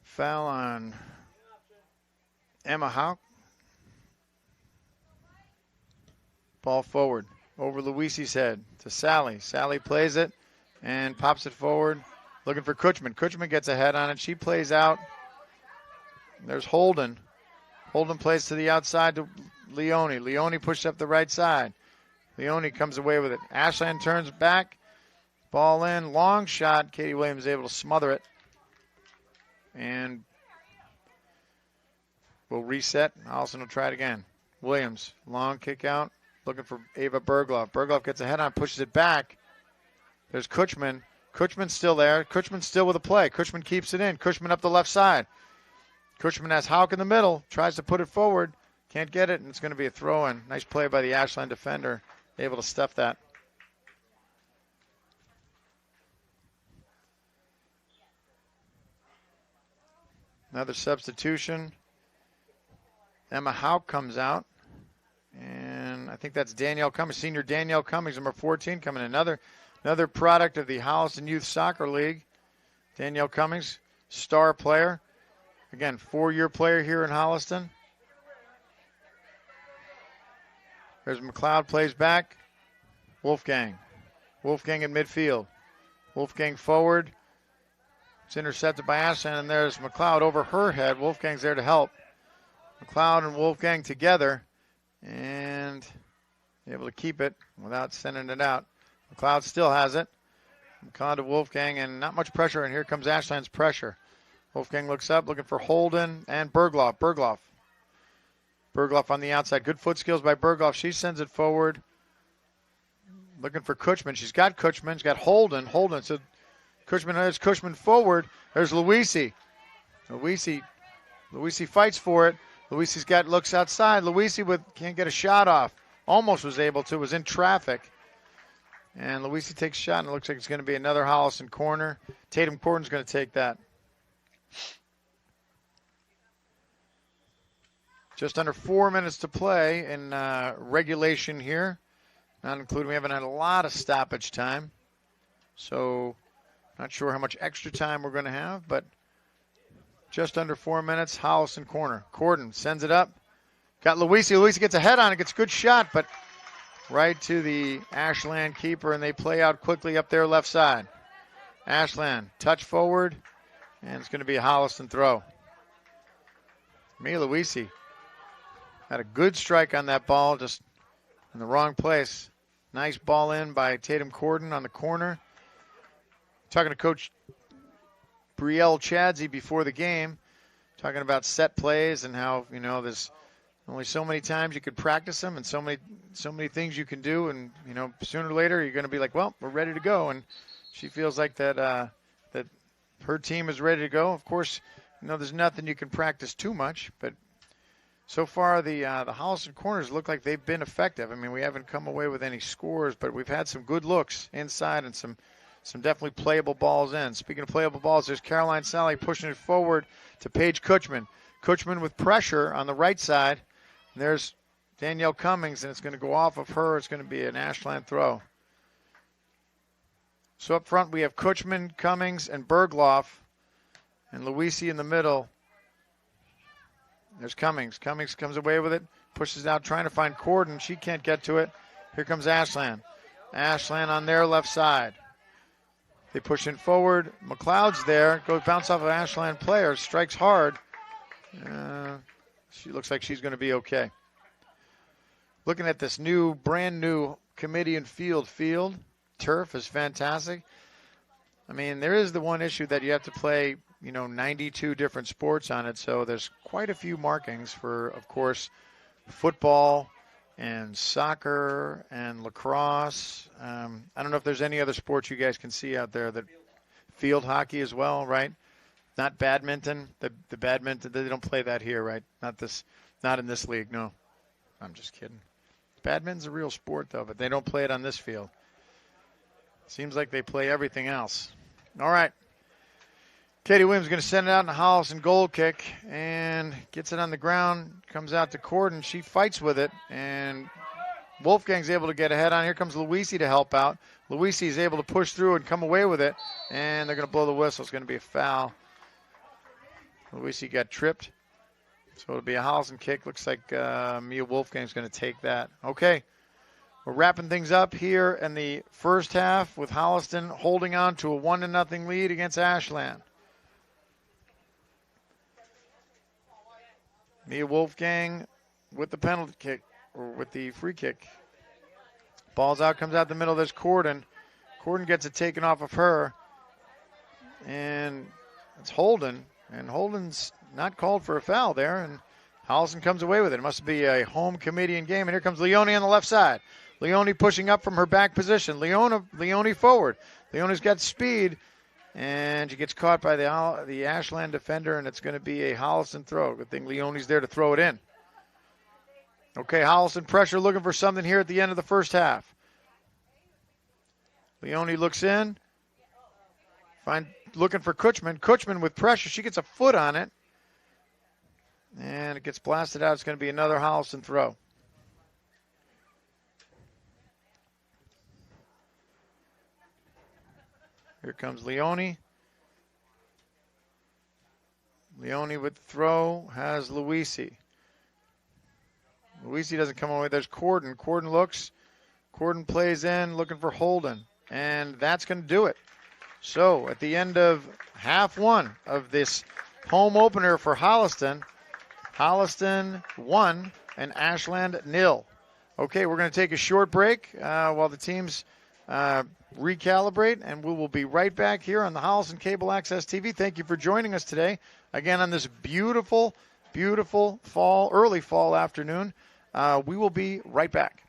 Foul on Emma Hauk. Ball forward. Over Luisi's head to Sally. Sally plays it and pops it forward. Looking for Kutchman. Kutchman gets a head on it. She plays out. There's Holden. Holden plays to the outside to Leone. Leone pushes up the right side. Leone comes away with it. Ashland turns back. Ball in. Long shot. Katie Williams is able to smother it. And we'll reset. Allison will try it again. Williams. Long kick out. Looking for Ava Bergloff. Bergloff gets a head on, pushes it back. There's Kutchman. Kutchman's still there. Kutchman's still with a play. Kutchman keeps it in. Kutchman up the left side. Kutchman has Hauk in the middle. Tries to put it forward. Can't get it, and it's going to be a throw-in. Nice play by the Ashland defender. Able to stuff that. Another substitution. Emma Hauk comes out. And I think that's Danielle Cummings, senior Danielle Cummings, number 14, coming in. Another product of the Holliston Youth Soccer League. Danielle Cummings, star player. Again, 4-year player here in Holliston. There's McLeod, plays back. Wolfgang in midfield. Wolfgang forward. It's intercepted by Ashland, and there's McLeod over her head. Wolfgang's there to help. McLeod and Wolfgang together. And able to keep it without sending it out. McLeod still has it. McLeod to Wolfgang, and not much pressure, and here comes Ashland's pressure. Wolfgang looks up, looking for Holden and Bergloff. Bergloff on the outside. Good foot skills by Bergloff. She sends it forward. Looking for Kutchman. She's got Kutchman. She's got Holden. So Kutchman forward. There's Luisi. Luisi fights for it. Luisi's looks outside. Luisi can't get a shot off. Almost was able to. Was in traffic. And Luisi takes a shot, and it looks like it's going to be another Holliston corner. Tatum Corden's going to take that. Just under 4 minutes to play in regulation here. Not including, we haven't had a lot of stoppage time. So not sure how much extra time we're going to have, but just under 4 minutes, Holliston corner. Corden sends it up. Got Luisi. Luisi gets a head on it. Gets a good shot, but right to the Ashland keeper, and they play out quickly up their left side. Ashland, touch forward, and it's going to be a Holliston throw. Mia Luisi had a good strike on that ball, just in the wrong place. Nice ball in by Tatum Corden on the corner. Talking to Coach Brielle Chadsey before the game, talking about set plays and how, there's only so many times you could practice them and so many things you can do, and sooner or later you're going to be like, well, we're ready to go. And she feels like that that her team is ready to go. Of course, there's nothing you can practice too much, but So far, the Holliston corners look like they've been effective. I mean, we haven't come away with any scores, but we've had some good looks inside and some definitely playable balls in. Speaking of playable balls, there's Caroline Sally pushing it forward to Paige Kutchman. Kutchman with pressure on the right side. And there's Danielle Cummings, and it's going to go off of her. It's going to be an Ashland throw. So up front, we have Kutchman, Cummings, and Bergloff, and Luisi in the middle. There's Cummings. Cummings comes away with it, pushes out, trying to find Corden. She can't get to it. Here comes Ashland. Ashland on their left side. They push in forward. McLeod's there. Goes bounce off of Ashland player. Strikes hard. She looks like she's going to be okay. Looking at this brand new Kamitian field. Turf is fantastic. I mean, there is the one issue that you have to play 92 different sports on it. So there's quite a few markings for, of course, football and soccer and lacrosse. I don't know if there's any other sports you guys can see out there. That field hockey as well, right? Not badminton. The badminton, they don't play that here, right? Not in this league, no. I'm just kidding. Badminton's a real sport, though, but they don't play it on this field. Seems like they play everything else. All right. Katie Williams is going to send it out in a Holliston goal kick and gets it on the ground. Comes out to Corden. She fights with it, and Wolfgang's able to get ahead on. Here comes Luisi to help out. Luisi is able to push through and come away with it, and they're going to blow the whistle. It's going to be a foul. Luisi got tripped, so it'll be a Holliston kick. Looks like Mia Wolfgang's going to take that. Okay. We're wrapping things up here in the first half with Holliston holding on to a 1-0 lead against Ashland. Mia Wolfgang with the penalty kick, or with the free kick. Ball's out, comes out the middle. There's Corden. Corden gets it taken off of her. And it's Holden. And Holden's not called for a foul there. And Holliston comes away with it. It must be a home Kamitian game. And here comes Leone on the left side. Leone pushing up from her back position. Leone forward. Leone's got speed. And she gets caught by the Ashland defender, and it's going to be a Holliston throw. Good thing Leone's there to throw it in. Okay, Holliston pressure looking for something here at the end of the first half. Leone looks in. Looking for Kutchman. Kutchman with pressure. She gets a foot on it. And it gets blasted out. It's going to be another Holliston throw. Here comes Leone. Leone with the throw has Luisi. Luisi doesn't come away. There's Corden. Corden looks. Corden plays in, looking for Holden. And that's going to do it. So at the end of half one of this home opener for Holliston, Holliston 1 and Ashland 0. Okay, we're going to take a short break while the teams recalibrate, and we will be right back here on the Holliston Cable Access TV. Thank you for joining us today, again on this beautiful, beautiful early fall afternoon. We will be right back.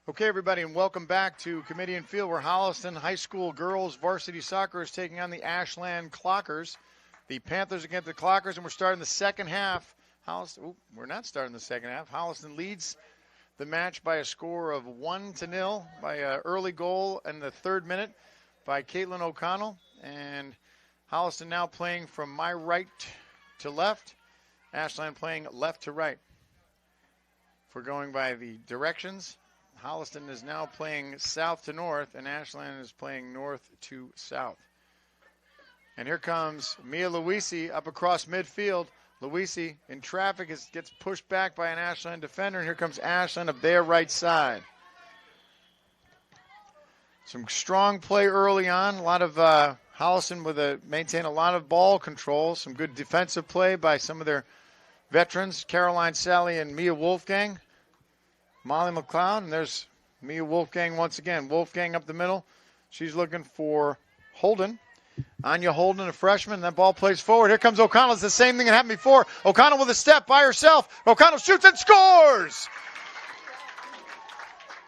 Okay, everybody, and welcome back to Kamitian Field, where Holliston High School girls varsity soccer is taking on the Ashland Clockers. The Panthers against the Clockers, and we're starting the second half. We're not starting the second half. Holliston leads the match by a score of 1-0 by an early goal in the 3rd minute by Caitlin O'Connell. And Holliston now playing from my right to left. Ashland playing left to right. If we're going by the directions, Holliston is now playing south to north, and Ashland is playing north to south. And here comes Mia Luisi up across midfield. Luisi in traffic gets pushed back by an Ashland defender, and here comes Ashland up their right side. Some strong play early on. A lot of Holliston maintain a lot of ball control. Some good defensive play by some of their veterans, Caroline Sally and Mia Wolfgang. Molly McLeod, and there's Mia Wolfgang once again. Wolfgang up the middle. She's looking for Holden. Anya Holden, a freshman. That ball plays forward. Here comes O'Connell. It's the same thing that happened before. O'Connell with a step by herself. O'Connell shoots and scores!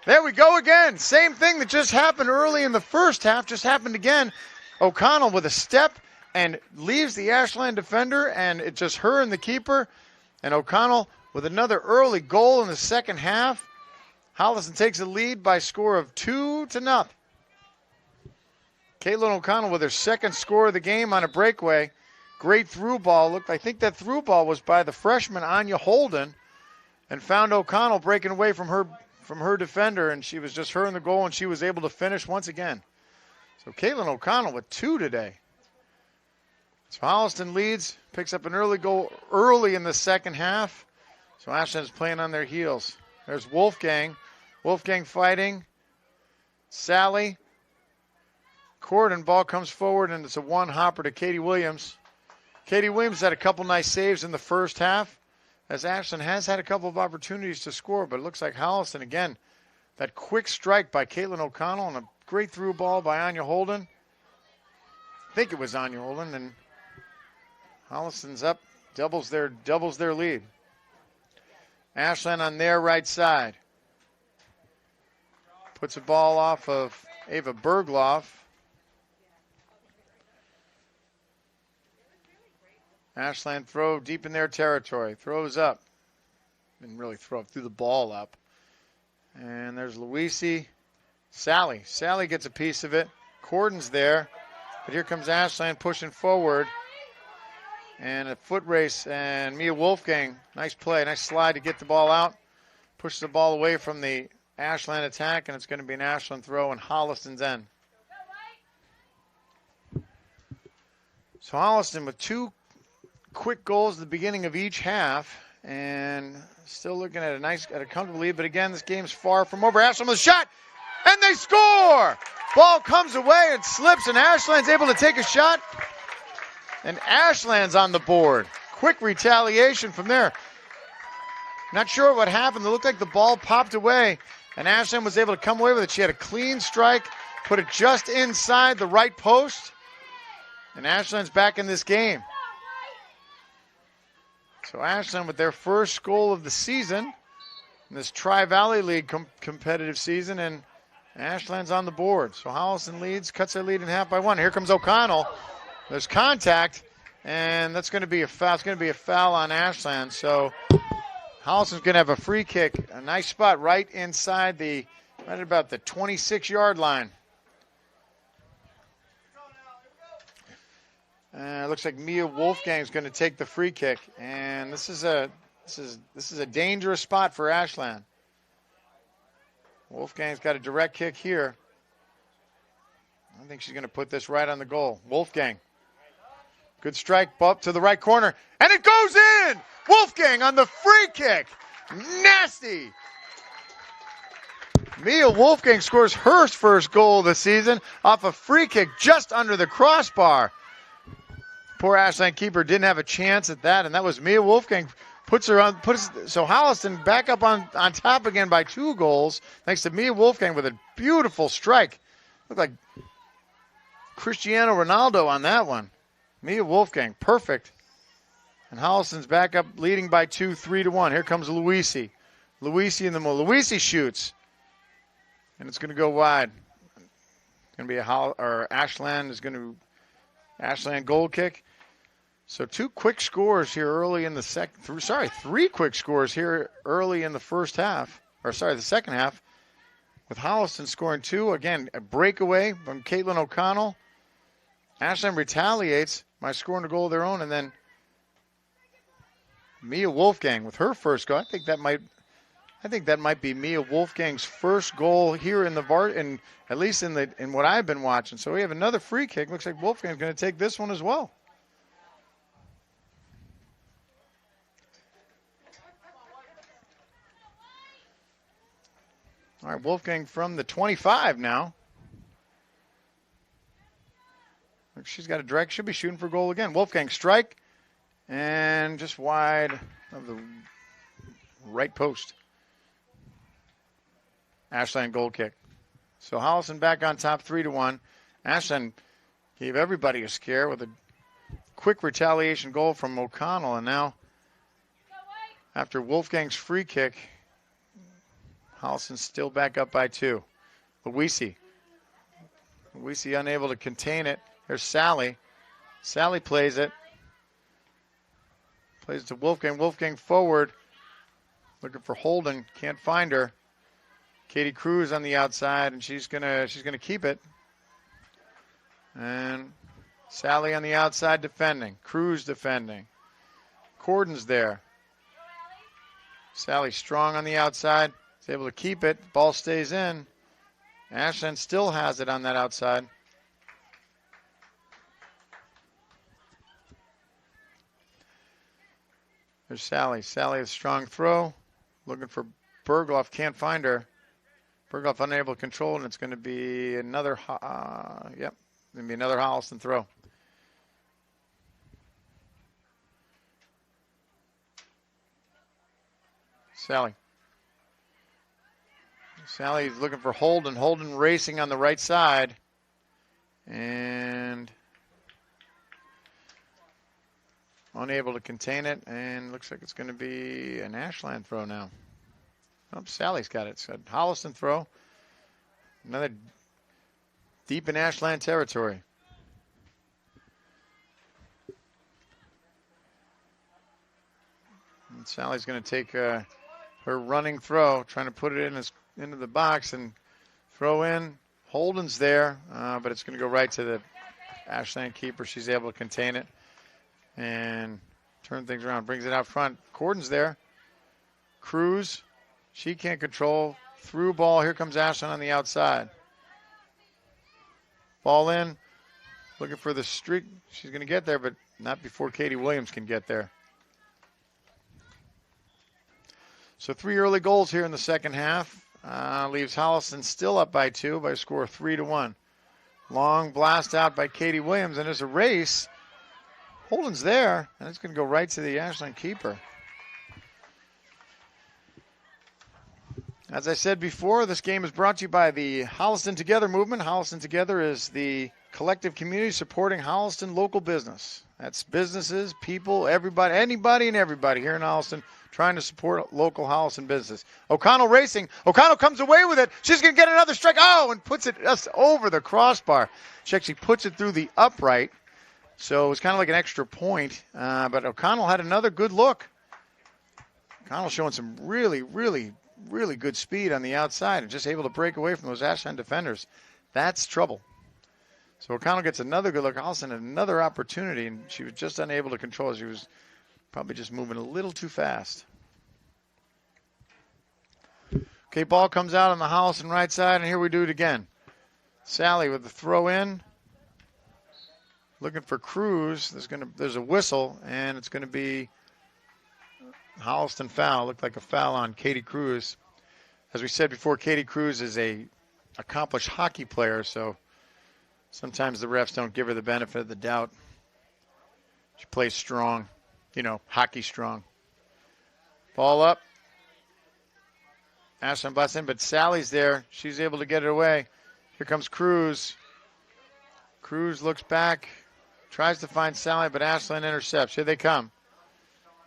There we go again. Same thing that just happened early in the first half just happened again. O'Connell with a step and leaves the Ashland defender, and it's just her and the keeper. And O'Connell with another early goal in the second half. Holliston takes a lead by a score of 2-0. Caitlin O'Connell with her second score of the game on a breakaway. Great through ball. I think that through ball was by the freshman Anya Holden, and found O'Connell breaking away from her defender, and she was just her in the goal, and she was able to finish once again. So Caitlin O'Connell with 2 today. So Holliston leads, picks up an early goal early in the second half. So Ashland is playing on their heels. There's Wolfgang. Wolfgang fighting. Sally. Corden, ball comes forward, and it's a one-hopper to Katie Williams. Katie Williams had a couple nice saves in the first half, as Ashland has had a couple of opportunities to score, but it looks like Holliston, again, that quick strike by Caitlin O'Connell and a great through ball by Anya Holden. I think it was Anya Holden, and Holliston's up, doubles their lead. Ashland on their right side. Puts a ball off of Ava Bergloff. Ashland throw deep in their territory. Throws up. Didn't really throw up, threw the ball up. And there's Luisi. Sally. Sally gets a piece of it. Corden's there. But here comes Ashland pushing forward. And a foot race. And Mia Wolfgang. Nice play. Nice slide to get the ball out. Pushes the ball away from the Ashland attack. And it's going to be an Ashland throw in Holliston's end. So Holliston with 2 quick goals at the beginning of each half, and still looking at a comfortable lead. But again, this game's far from over. Ashland with a shot, and they score! Ball comes away and slips, and Ashland's able to take a shot, and Ashland's on the board. Quick retaliation from there. Not sure what happened. It looked like the ball popped away, and Ashland was able to come away with it. She had a clean strike, put it just inside the right post, and Ashland's back in this game. So Ashland with their first goal of the season in this Tri-Valley League competitive season, and Ashland's on the board. So Holliston leads, cuts their lead in half by 1. Here comes O'Connell. There's contact, and that's going to be a foul. It's going to be a foul on Ashland. So Holliston's going to have a free kick, a nice spot right inside right about the 26-yard line. It looks like Mia Wolfgang is going to take the free kick, and this is a dangerous spot for Ashland. Wolfgang's got a direct kick here. I think she's going to put this right on the goal. Wolfgang, good strike, bump to the right corner, and it goes in. Wolfgang on the free kick, nasty. Mia Wolfgang scores her first goal of the season off a free kick just under the crossbar. Poor Ashland keeper didn't have a chance at that, and that was Mia Wolfgang. So Holliston back up on top again by 2 goals, thanks to Mia Wolfgang with a beautiful strike. Looked like Cristiano Ronaldo on that one. Mia Wolfgang, perfect. And Holliston's back up leading by 2, 3-1. Here comes Luisi. Luisi in the middle. Luisi shoots. And it's going to go wide. It's going to be Ashland goal kick. So three quick scores here early in the second half. The second half. With Holliston scoring 2. Again, a breakaway from Caitlin O'Connell. Ashland retaliates by scoring a goal of their own, and then Mia Wolfgang with her first goal. I think that might be Mia Wolfgang's first goal here in at least in what I've been watching. So we have another free kick. Looks like Wolfgang's going to take this one as well. All right, Wolfgang from the 25 now. She's got a direct. Should be shooting for goal again. Wolfgang strike. And just wide of the right post. Ashland goal kick. So Holliston back on top 3-1. Ashland gave everybody a scare with a quick retaliation goal from O'Connell. And now, after Wolfgang's free kick, Holliston's still back up by 2. Luisi unable to contain it. There's Sally. Sally plays it. Plays to Wolfgang. Wolfgang forward. Looking for Holden. Can't find her. Katie Cruz on the outside, and she's gonna keep it. And Sally on the outside defending. Cruz defending. Corden's there. Sally strong on the outside. Is able to keep it. Ball stays in. Ashland still has it on that outside. There's Sally. Sally, a strong throw. Looking for Berghoff. Can't find her. Berghoff unable to control, and it's going to be another, another Holliston throw. Sally. Sally's looking for Holden. Holden racing on the right side. And unable to contain it, and looks like it's going to be an Ashland throw now. Oh, Sally's got it. It's a Holliston throw. Another deep in Ashland territory. And Sally's going to take her running throw, trying to put it into the box and throw in. Holden's there, but it's going to go right to the Ashland keeper. She's able to contain it and turn things around. Brings it out front. Corden's there. Cruz. She can't control. Through ball. Here comes Ashland on the outside. Ball in. Looking for the streak. She's going to get there, but not before Katie Williams can get there. So 3 early goals here in the second half. Leaves Holliston still up by 2 by a score of 3-1. Long blast out by Katie Williams, and there's a race. Holden's there, and it's going to go right to the Ashland keeper. As I said before, this game is brought to you by the Holliston Together movement. Holliston Together is the collective community supporting Holliston local business. That's businesses, people, everybody, anybody and everybody here in Holliston trying to support local Holliston business. O'Connell racing. O'Connell comes away with it. She's going to get another strike. Oh, and puts it just over the crossbar. She actually puts it through the upright. So it was kind of like an extra point. But O'Connell had another good look. O'Connell showing some really good speed on the outside and just able to break away from those Ashland defenders. That's trouble. So O'Connell gets another good look. Holliston had another opportunity, and she was just unable to control. She was probably just moving a little too fast. Okay, ball comes out on the Holliston right side, and here we do it again. Sally with the throw in. Looking for Cruz. There's a whistle, and it's going to be Holliston foul. Looked like a foul on Katie Cruz. As we said before, Katie Cruz is a accomplished hockey player, so sometimes the refs don't give her the benefit of the doubt. She plays strong, hockey strong. Ball up. Ashland busts in, but Sally's there. She's able to get it away. Here comes Cruz. Cruz looks back, tries to find Sally, but Ashland intercepts. Here they come.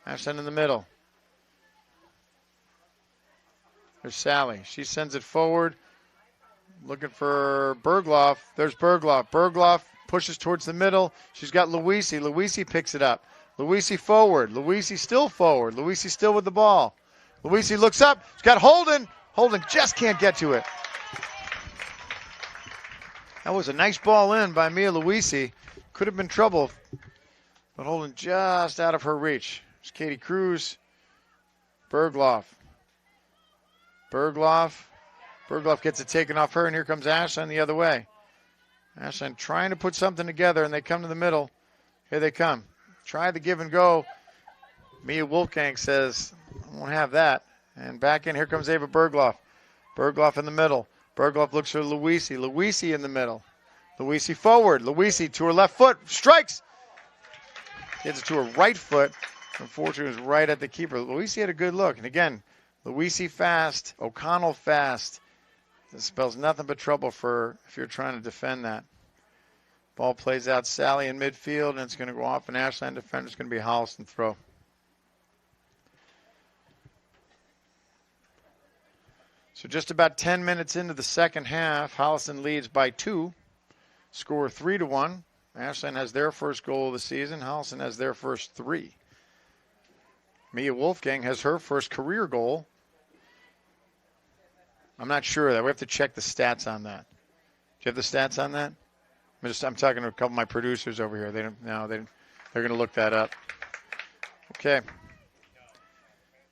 Ashland in the middle. There's Sally. She sends it forward. looking for Bergloff. There's Bergloff. Bergloff pushes towards the middle. She's got Luisi. Luisi picks it up. Luisi forward. Luisi still forward. Luisi still with the ball. Luisi looks up. She's got Holden. Holden just can't get to it. That was a nice ball in by Mia Luisi. Could have been trouble, but Holden just out of her reach. There's Katie Cruz. Bergloff. Bergloff gets it taken off her, and here comes Ashland the other way. Ashland trying to put something together, and they come to the middle. Here they come. Try the give and go. Mia Wolfgang says, I won't have that. And back in, here comes Ava Bergloff. Bergloff in the middle. Bergloff looks for Luisi. Luisi in the middle. Luisi forward. Luisi to her left foot. Strikes. Gets it to her right foot. Unfortunately, it was right at the keeper. Luisi had a good look. And again, Luisi fast. O'Connell fast. This spells nothing but trouble for if you're trying to defend that. Ball plays out Sally in midfield, and it's going to go off an Ashland defender. It's going to be a Holliston throw. So just about 10 minutes into the second half, Holliston leads by 2. Score 3-1. Ashland has their first goal of the season. Holliston has their first 3. Mia Wolfgang has her first career goal. I'm not sure of that. We have to check the stats on that. Do you have the stats on that? I'm talking to a couple of my producers over here. They're going to look that up. Okay.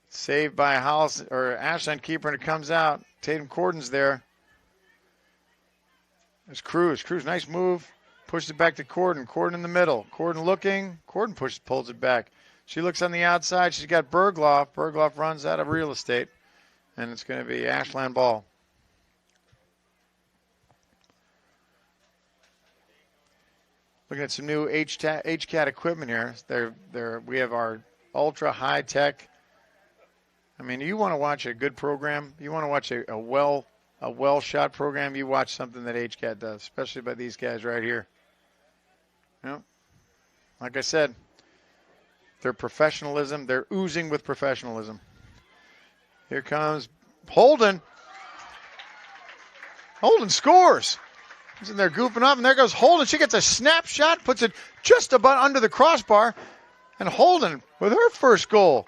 Saved by Holliston or Ashland keeper, and it comes out. Tatum Corden's there. There's Cruz. Cruz, nice move. Pushes it back to Corden. Corden in the middle. Corden looking. Corden pulls it back. She looks on the outside. She's got Bergloff. Bergloff runs out of real estate, and it's going to be Ashland ball. Looking at some new HCAT equipment here. We have our ultra high tech. I mean, you want to watch a good program. You want to watch a well shot program. You watch something that HCAT does, especially by these guys right here. You know, like I said, their professionalism. They're oozing with professionalism. Here comes Holden. Holden scores. He's in there goofing up, and there goes Holden. She gets a snapshot, puts it just about under the crossbar, and Holden with her first goal.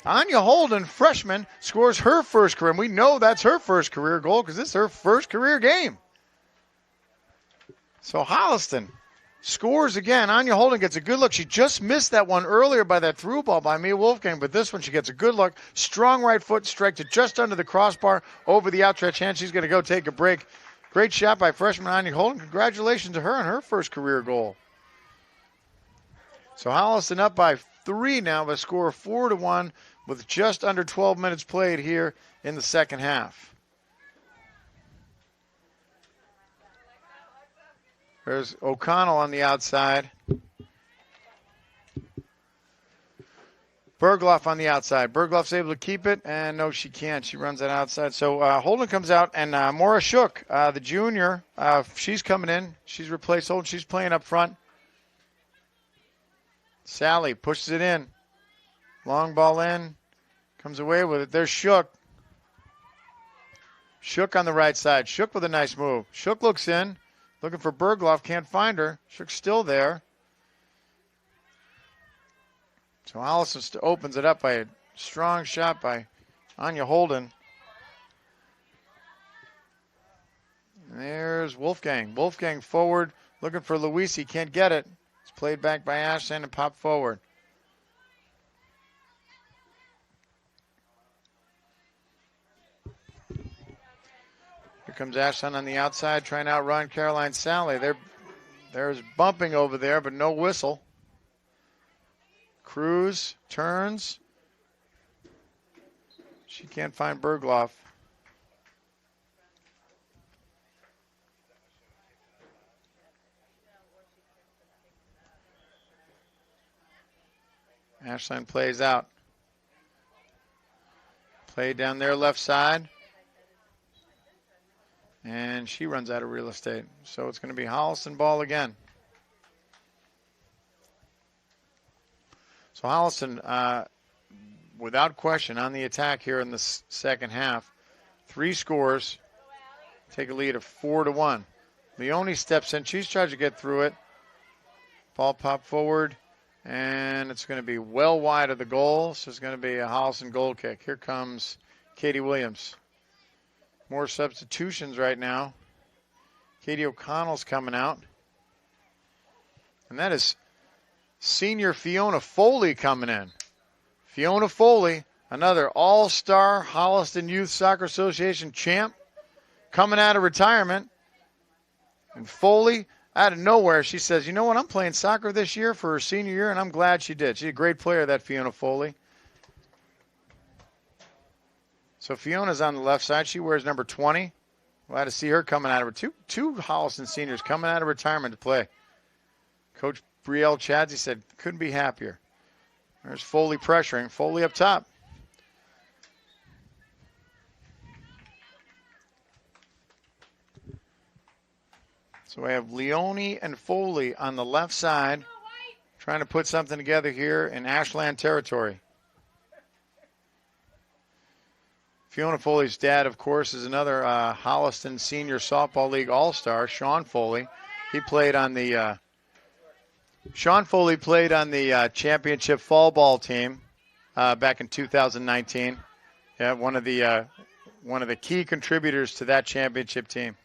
Anya Holden, freshman, scores her first career, and we know that's her first career goal because this is her first career game. So Holliston scores again. Anya Holden gets a good look. She just missed that one earlier by that through ball by Mia Wolfgang, but this one she gets a good look. Strong right foot, strikes it just under the crossbar, over the outstretched hand. She's going to go take a break. Great shot by freshman Anya Holden. Congratulations to her on her first career goal. So Holliston up by 3 now, by a score of 4-1 with just under 12 minutes played here in the second half. There's O'Connell on the outside. Bergloff on the outside. Bergloff's able to keep it, and no, she can't. She runs that outside. So Holden comes out, and Maura Shook, the junior, she's coming in. She's replaced Holden. She's playing up front. Sally pushes it in. Long ball in. Comes away with it. There's Shook. Shook on the right side. Shook with a nice move. Shook looks in. Looking for Bergloff. Can't find her. Shook's still there. So Holliston opens it up by a strong shot by Anya Holden. And there's Wolfgang. Wolfgang forward. Looking for Luisi. Can't get it. It's played back by Ashland and popped forward. Here comes Ashland on the outside trying to outrun Caroline Sally. There's bumping over there, but no whistle. Cruz turns. She can't find Bergloff. Ashland plays out. Play down their left side. And she runs out of real estate. So it's going to be Holliston ball again. So Holliston, without question, on the attack here in the second half. 3 scores. Take a lead of 4-1. Leone steps in. She's trying to get through it. Ball pop forward. And it's going to be well wide of the goal. So it's going to be a Holliston goal kick. Here comes Katie Williams. More substitutions right now. Katie O'Connell's coming out. And that is senior Fiona Foley coming in. Fiona Foley, another all-star Holliston Youth Soccer Association champ, coming out of retirement. And Foley, out of nowhere, she says, you know what, I'm playing soccer this year for her senior year, and I'm glad she did. She's a great player, that Fiona Foley. So Fiona's on the left side. She wears number 20. Glad to see her coming out of two Holliston seniors coming out of retirement to play. Coach Brielle Chadsey said, couldn't be happier. There's Foley pressuring. Foley up top. So we have Leone and Foley on the left side trying to put something together here in Ashland territory. Fiona Foley's dad, of course, is another Holliston Senior Softball League All-Star, Sean Foley. He played on the Sean Foley played on the championship fall ball team back in 2019. Yeah, one of the key contributors to that championship team.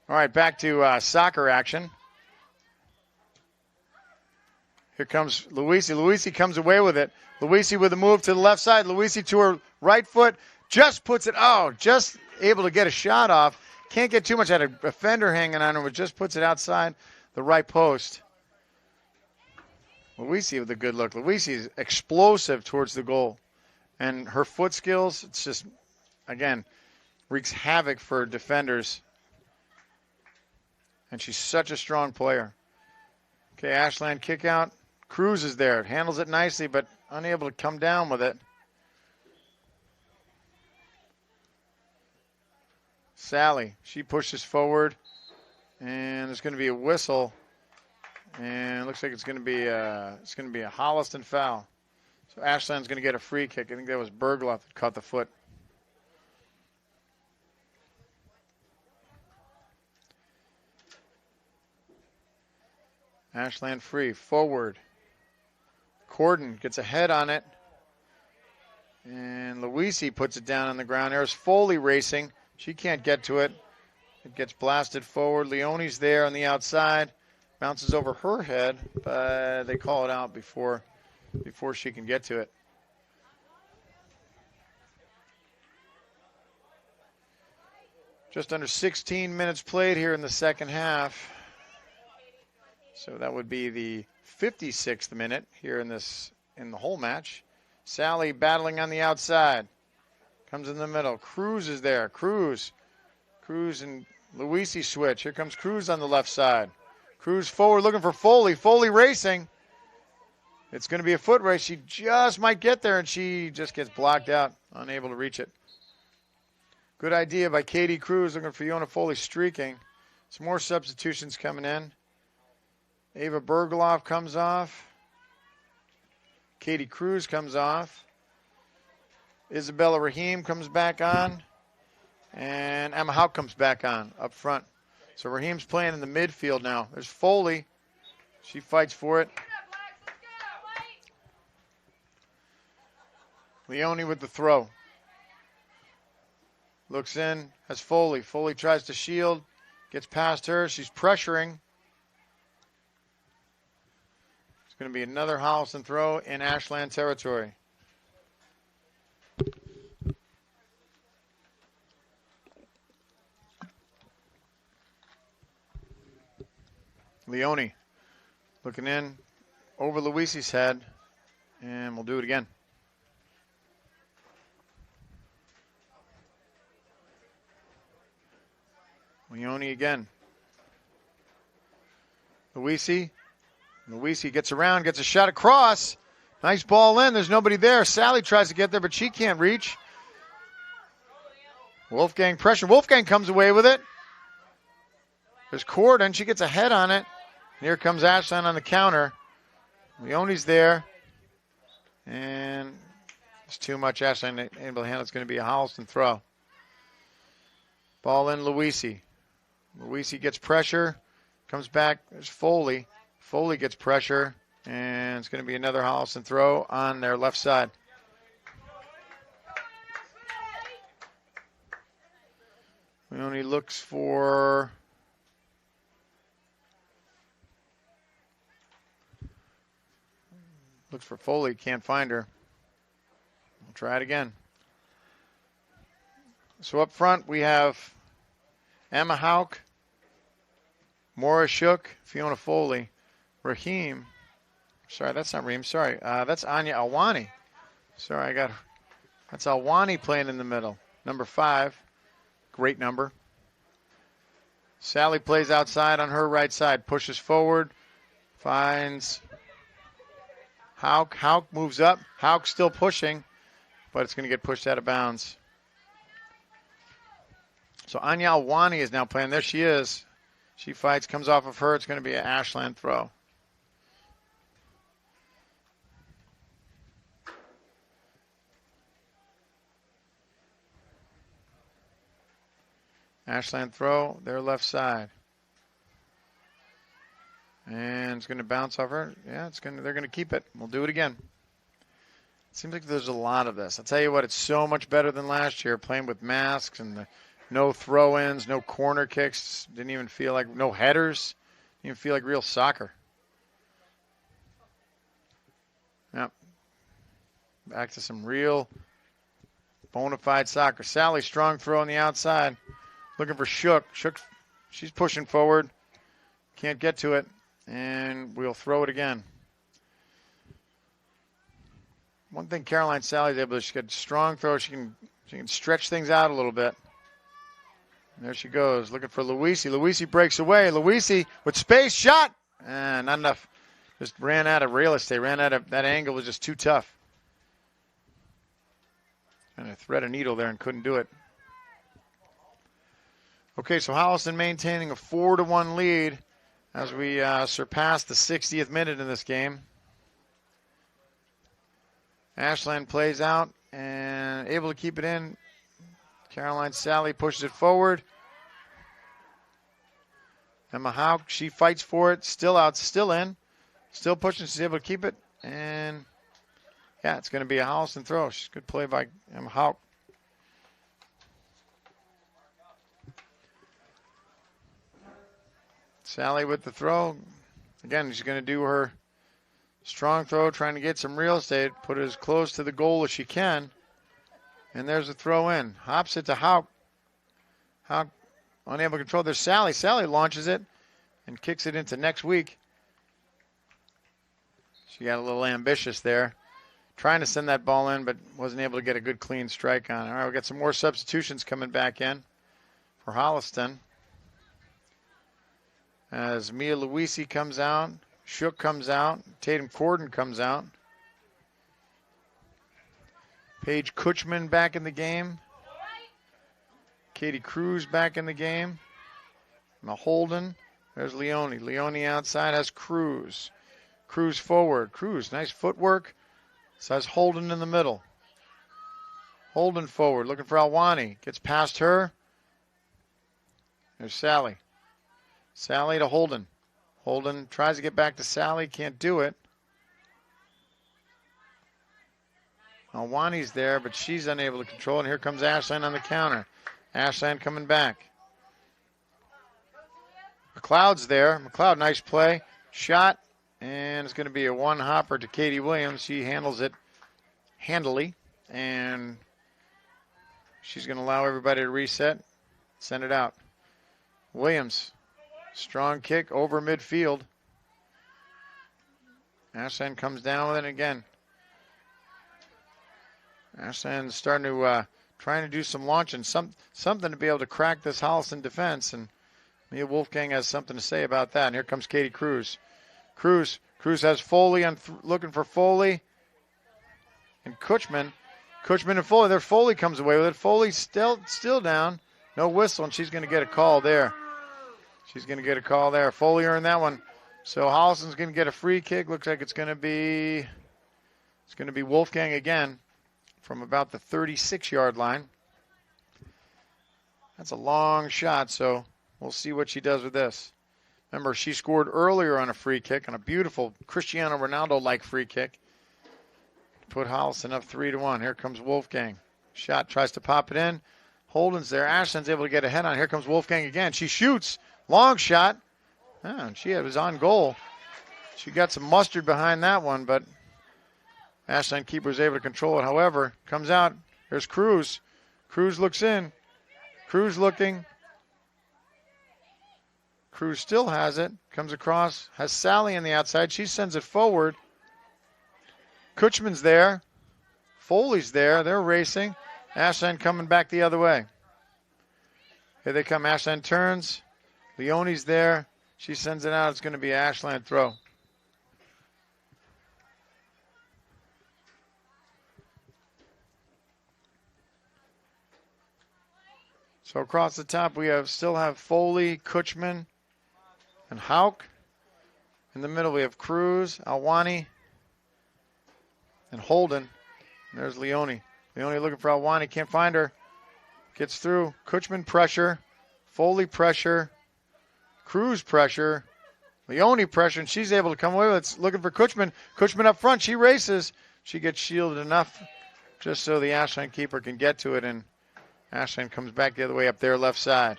All right, back to soccer action. Here comes Luisi. Luisi comes away with it. Luisi with a move to the left side. Luisi to her right foot. Just puts it, just able to get a shot off. Can't get too much. Had a fender hanging on her, but just puts it outside the right post. Luisi with a good look. Luisi is explosive towards the goal. And her foot skills, it's just, again, wreaks havoc for defenders. And she's such a strong player. Okay, Ashland kick out. Cruz is there. Handles it nicely, but unable to come down with it. Sally, she pushes forward. And there's going to be a whistle. And it looks like it's going to be a Holliston foul. So Ashland's going to get a free kick. I think that was Bergloff that caught the foot. Ashland free, forward. Corden gets a head on it. And Luisi puts it down on the ground. There's Foley racing. She can't get to it. It gets blasted forward. Leone's there on the outside. Bounces over her head, but they call it out before she can get to it. Just under 16 minutes played here in the second half. So that would be the 56th minute here in the whole match. Sally battling on the outside. Comes in the middle. Cruz is there. Cruz and Luisi switch. Here comes Cruz on the left side. Cruz forward looking for Foley. Foley racing. It's going to be a foot race. She just might get there, and she just gets blocked out, unable to reach it. Good idea by Katie Cruz looking for Fiona Foley streaking. Some more substitutions coming in. Ava Bergloff comes off. Katie Cruz comes off. Isabella Rahim comes back on. And Emma Houck comes back on up front. So Rahim's playing in the midfield now. There's Foley. She fights for it. Leone with the throw. Looks in, has Foley. Foley tries to shield. Gets past her. She's pressuring. It's going to be another Holliston throw in Ashland territory. Leone looking in over Luisi's head, and we'll do it again. Leone again. Luisi gets around, gets a shot across. Nice ball in. There's nobody there. Sally tries to get there, but she can't reach. Wolfgang pressure. Wolfgang comes away with it. There's Corden. She gets a head on it. Here comes Ashland on the counter. Leone's there. And It's too much. Ashland able to handle. It's going to be a Holliston throw. Ball in, Luisi. Luisi gets pressure. Comes back. There's Foley. Foley gets pressure. And it's going to be another Holliston throw on their left side. Leone looks for Foley. Can't find her. We'll try it again. So up front we have Emma Hauk, Maura Shook, Fiona Foley, Raheem. Sorry, that's not Raheem. Sorry, that's Anya Alwani. Sorry, that's Alwani playing in the middle. Number 5, great number. Sally plays outside on her right side, pushes forward, finds Hauk. Hauk moves up. Hauk still pushing, but it's going to get pushed out of bounds. So Anya Alwani is now playing. There she is. She fights, comes off of her. It's going to be an Ashland throw. Ashland throw, their left side. And it's going to bounce off her. Yeah, they're going to keep it. We'll do it again. It seems like there's a lot of this. I'll tell you what, it's so much better than last year, playing with masks and no throw-ins, no corner kicks. Didn't even feel like, no headers. Didn't even feel like real soccer. Yep. Back to some real bona fide soccer. Sally, strong throw on the outside. Looking for Shook. Shook, she's pushing forward. Can't get to it. And we'll throw it again. One thing Caroline Sally's able to, she's got a strong throw. She can stretch things out a little bit. And there she goes, looking for Luisi. Luisi breaks away. Luisi with space, shot. Not enough. Just ran out of real estate. Ran out of, that angle was just too tough. Trying to thread a needle there and couldn't do it. Okay, so Holliston maintaining a 4-1 lead as we surpass the 60th minute in this game. Ashland plays out and able to keep it in. Caroline Sally pushes it forward. Emma Hauk, she fights for it. Still out, still in. Still pushing, she's able to keep it. And, yeah, it's going to be a Holliston throw. She's good play by Emma Hauk. Sally with the throw. Again, she's going to do her strong throw, trying to get some real estate, put it as close to the goal as she can. And there's a throw in. Hops it to Hauk. Hauk unable to control. There's Sally. Sally launches it and kicks it into next week. She got a little ambitious there. Trying to send that ball in, but wasn't able to get a good clean strike on it. All right, we've got some more substitutions coming back in for Holliston. As Mia Luisi comes out, Shook comes out, Tatum Corden comes out. Paige Kutchman back in the game. Katie Cruz back in the game. Holden. There's Leone. Leone outside has Cruz. Cruz forward. Cruz, nice footwork. So has Holden in the middle. Holden forward, looking for Alwani. Gets past her. There's Sally. Sally to Holden. Holden tries to get back to Sally, can't do it. Alwani's there, but she's unable to control it. And here comes Ashland on the counter. Ashland coming back. McLeod's there. McLeod, nice play. Shot, and it's going to be a one-hopper to Katie Williams. She handles it handily, and she's going to allow everybody to reset, send it out. Williams. Strong kick over midfield. Ashland comes down with it again. Ashland starting to trying to do some launching, something to be able to crack this Holliston defense. And Mia Wolfgang has something to say about that. And here comes Katie Cruz. Cruz has Foley looking for Foley and Kutchman. Kutchman and Foley. There, Foley comes away with it. Foley still down. No whistle, and she's going to get a call there. She's going to get a call there. Foley earned that one. So Holliston's going to get a free kick. Looks like it's going to be Wolfgang again. from about the 36-yard line. That's a long shot, so we'll see what she does with this. Remember, she scored earlier on a free kick, on a beautiful Cristiano Ronaldo-like free kick. Put Holliston up 3-1. Here comes Wolfgang. Shot, tries to pop it in. Holden's there. Ashland's able to get ahead on. Here comes Wolfgang again. She shoots. Long shot. Oh, she was on goal. She got some mustard behind that one, but Ashland keeper was able to control it. However, comes out. There's Cruz. Cruz looks in. Cruz looking. Cruz still has it. Comes across. Has Sally on the outside. She sends it forward. Kutchman's there. Foley's there. They're racing. Ashland coming back the other way. Here they come. Ashland turns. Leone's there. She sends it out. It's going to be an Ashland throw. So across the top, we still have Foley, Kutchman, and Hauk. In the middle, we have Cruz, Alwani, and Holden. And there's Leone. Leone looking for Alwani. Can't find her. Gets through. Kutchman pressure. Foley pressure. Cruz pressure. Leone pressure, and she's able to come away with it. Looking for Kutchman. Kutchman up front. She races. She gets shielded enough just so the Ashland keeper can get to it, and Ashland comes back the other way up their left side.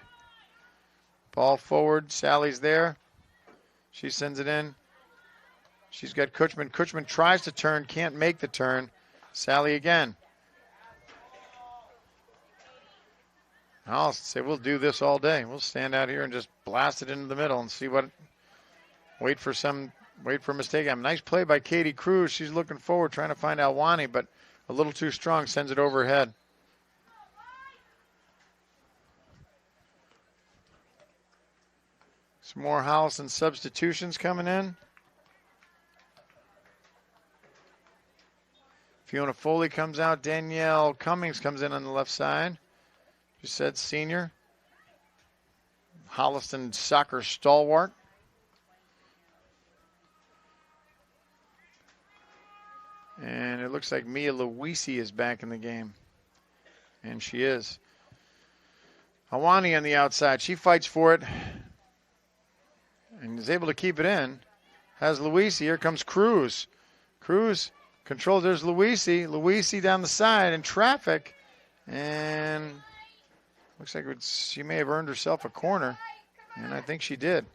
Ball forward. Sally's there. She sends it in. She's got Kutchman. Kutchman tries to turn, can't make the turn. Sally again. I'll say we'll do this all day. We'll stand out here and just blast it into the middle and see what. Wait for a mistake. Nice play by Katie Cruz. She's looking forward, trying to find Alwani, but a little too strong. Sends it overhead. Some more Holliston substitutions coming in. Fiona Foley comes out. Danielle Cummings comes in on the left side. She said senior. Holliston soccer stalwart. And it looks like Mia Luisi is back in the game. And she is. Awani on the outside. She fights for it. And is able to keep it in. Has Luisi. Here comes Cruz. Cruz controls. There's Luisi. Luisi down the side in traffic. And looks like she may have earned herself a corner. And I think she did.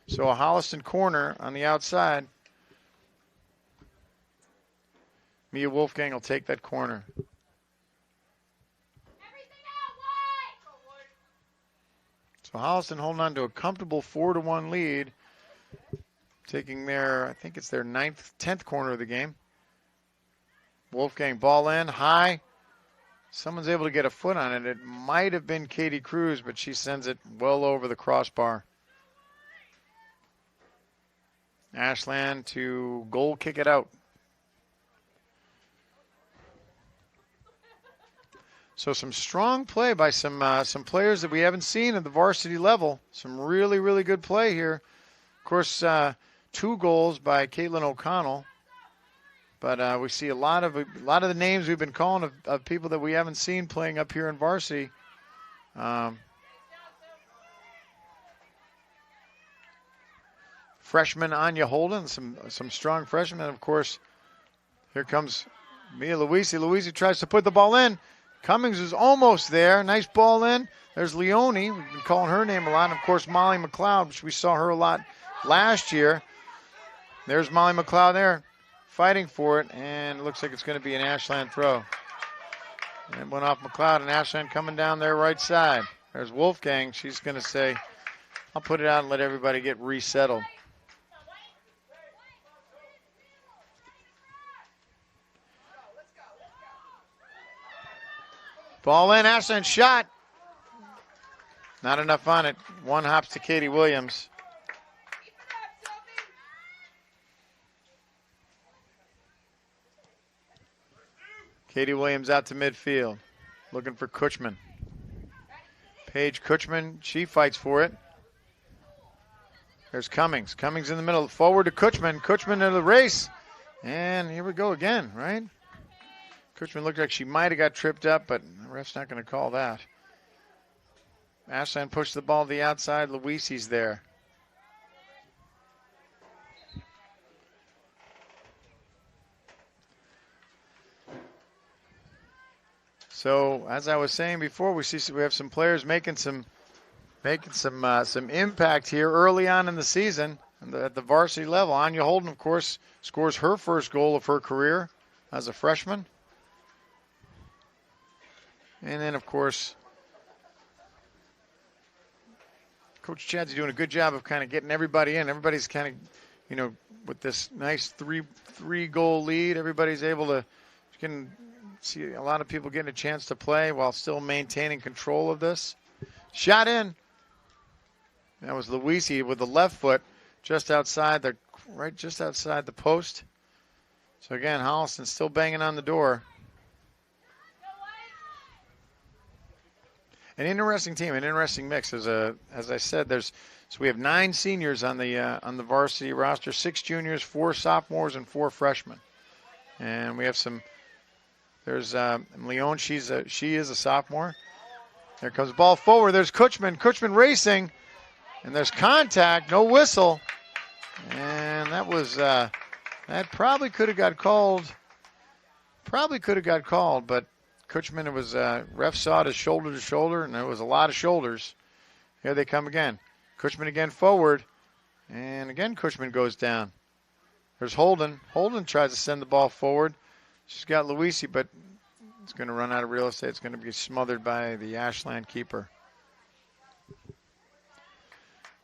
So a Holliston corner on the outside. Mia Wolfgang will take that corner. So Holliston holding on to a comfortable 4-1 lead. Taking I think it's their 10th corner of the game. Wolfgang ball in, high. Someone's able to get a foot on it. It might have been Katie Cruz, but she sends it well over the crossbar. Ashland to goal kick it out. So some strong play by some players that we haven't seen at the varsity level. Some really, really good play here. Of course, 2 goals by Caitlin O'Connell. But we see a lot of the names we've been calling of people that we haven't seen playing up here in varsity. Freshman Anya Holden, some strong freshmen. And of course, here comes Mia Luisi. Luisi tries to put the ball in. Cummings is almost there. Nice ball in. There's Leone. We've been calling her name a lot. And of course, Molly McLeod, which we saw her a lot last year. There's Molly McLeod there fighting for it. And it looks like it's going to be an Ashland throw. And it went off McLeod, and Ashland coming down their right side. There's Wolfgang. She's going to say, I'll put it out and let everybody get resettled. Ball in, Ashland shot. Not enough on it. One hops to Katie Williams. Katie Williams out to midfield. Looking for Kutchman. Paige Kutchman, she fights for it. There's Cummings. Cummings in the middle. Forward to Kutchman. Kutchman in the race. And here we go again, right? Cushman looked like she might have got tripped up, but the ref's not going to call that. Ashland pushed the ball to the outside. Luisi's there. So as I was saying before, we have some players making some impact here early on in the season at the varsity level. Anya Holden, of course, scores her first goal of her career as a freshman. And then, of course, Coach Chad's doing a good job of kind of getting everybody in. Everybody's kind of, you know, with this nice three goal lead, everybody's able to, you can see a lot of people getting a chance to play while still maintaining control of this. Shot in. That was Luisi with the left foot just outside the post. So again, Holliston still banging on the door. An interesting team, an interesting mix. As I said, we have 9 seniors on the varsity roster, 6 juniors, 4 sophomores, and 4 freshmen. And we have some. There's Leon. She is a sophomore. There comes the ball forward. There's Kutchman. Kutchman racing, and there's contact. No whistle, and that was that probably could have got called. But Kutchman, it was ref saw it as shoulder to shoulder, and there was a lot of shoulders. Here they come again. Kutchman again forward, and again Kutchman goes down. There's Holden. Holden tries to send the ball forward. She's got Luisi, but it's going to run out of real estate. It's going to be smothered by the Ashland keeper.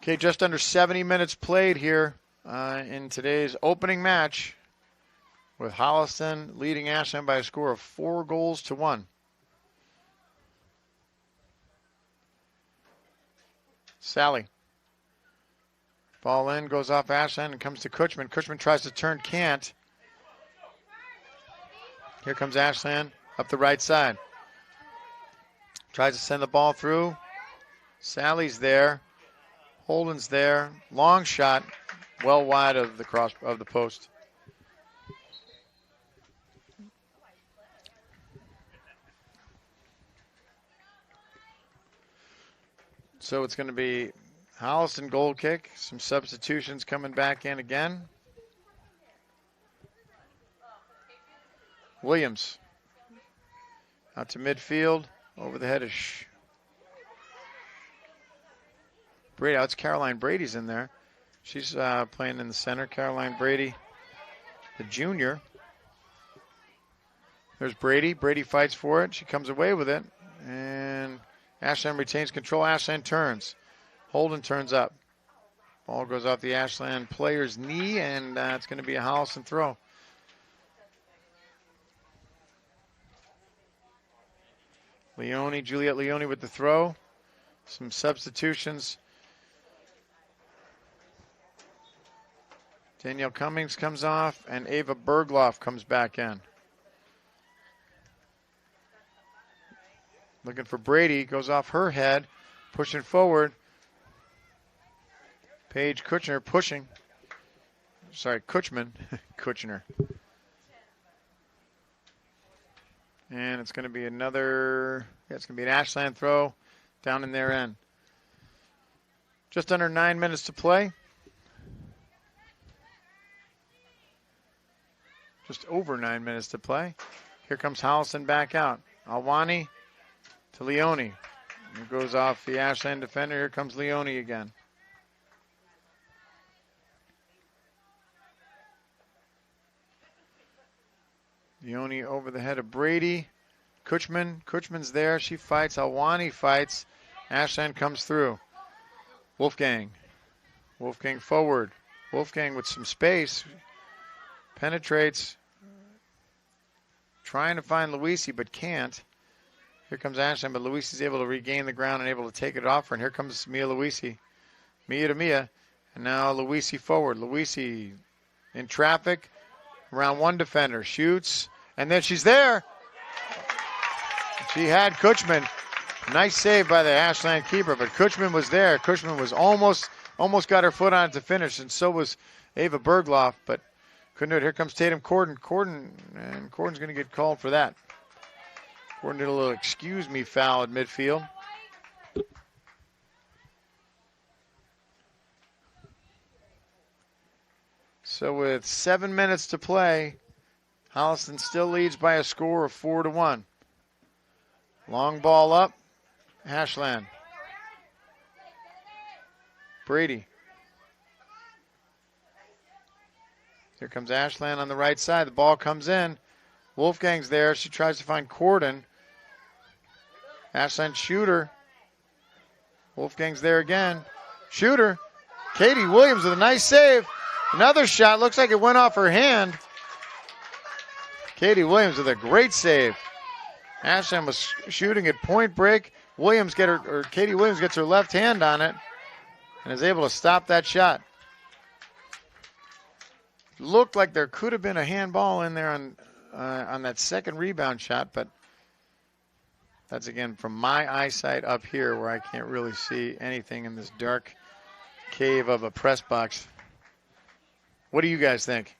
Okay, just under 70 minutes played here in today's opening match, with Holliston leading Ashland by a score of 4-1. Sally. Ball in, goes off Ashland and comes to Kutchman. Kutchman tries to turn, can't. Here comes Ashland up the right side. Tries to send the ball through. Sally's there. Holden's there. Long shot, well wide of the post. So it's going to be Holliston goal kick. Some substitutions coming back in again. Williams out to midfield, over the head of Brady. It's Caroline Brady's in there. She's playing in the center. Caroline Brady, the junior. There's Brady. Brady fights for it. She comes away with it. And Ashland retains control. Ashland turns. Holden turns up. Ball goes off the Ashland player's knee, and it's going to be a Holliston throw. Juliet Leone with the throw. Some substitutions. Danielle Cummings comes off, and Ava Bergloff comes back in. Looking for Brady, goes off her head, pushing forward. Paige Kutchner pushing. Sorry, Kutchman. Kutchner. And it's going to be it's going to be an Ashland throw down in their end. Just under 9 minutes to play. Just over 9 minutes to play. Here comes Holliston back out. Alwani to Leone. It goes off the Ashland defender. Here comes Leone again. Leone over the head of Brady. Kutchman's there. She fights. Alwani fights. Ashland comes through. Wolfgang forward. Wolfgang with some space. Penetrates. Trying to find Luisi, but can't. Here comes Ashland, but Luisi's able to regain the ground and able to take it off her. And here comes Mia Luisi. Mia to Mia. And now Luisi forward. Luisi in traffic. Around one defender. Shoots. And then she's there. She had Kutchman. Nice save by the Ashland keeper, but Kutchman was there. Kutchman was almost got her foot on it to finish, and so was Ava Bergloff. But Couldn't do it. Here comes Tatum Corden. Corden's going to get called for that. Corden did a little excuse me foul at midfield. So with 7 minutes to play, Holliston still leads by a score of 4-1. Long ball up. Ashland. Brady. Here comes Ashland on the right side. The ball comes in. Wolfgang's there. She tries to find Corden. Ashland shooter. Wolfgang's there again. Shooter. Katie Williams with a nice save. Another shot. Looks like it went off her hand. Katie Williams with a great save. Ashland was shooting at point break. Katie Williams gets her left hand on it and is able to stop that shot. Looked like there could have been a handball in there on that second rebound shot, but that's again from my eyesight up here where I can't really see anything in this dark cave of a press box. What do you guys think?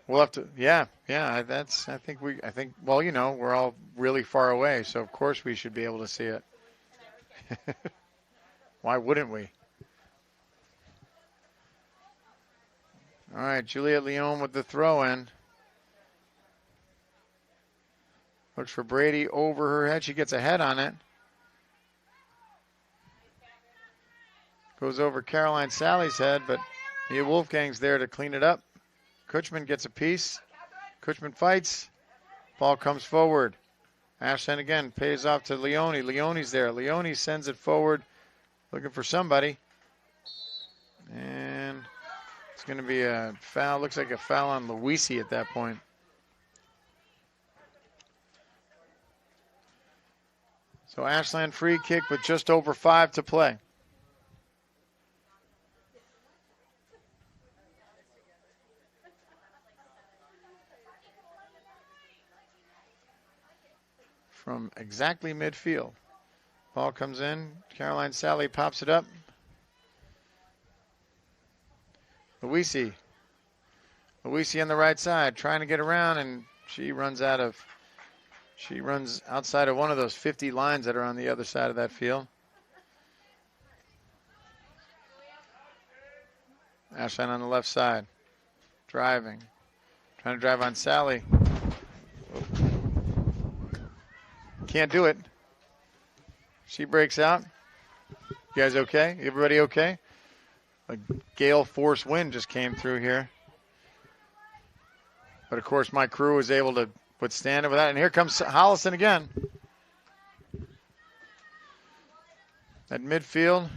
We'll have to, yeah. I think, well, we're all really far away, so of course we should be able to see it. Why wouldn't we? All right, Juliet Leon with the throw in. Looks for Brady over her head. She gets a head on it. Goes over Caroline Sally's head, but Mia Wolfgang's there to clean it up. Kutchman gets a piece. Kutchman fights. Ball comes forward. Ashland again pays off to Leone. Leone's there. Leone sends it forward, looking for somebody. And it's going to be a foul. Looks like a foul on Luisi at that point. So Ashland free kick with just over 5 to play. From exactly midfield. Ball comes in. Caroline Sally pops it up. Luisi on the right side, trying to get around, and she runs outside of one of those 50 lines that are on the other side of that field. Ashland on the left side, trying to drive on Sally. Can't do it. She breaks out. You guys okay? Everybody okay? A gale force wind just came through here. But of course my crew was able to withstand it with that. And here comes Holliston again. At midfield.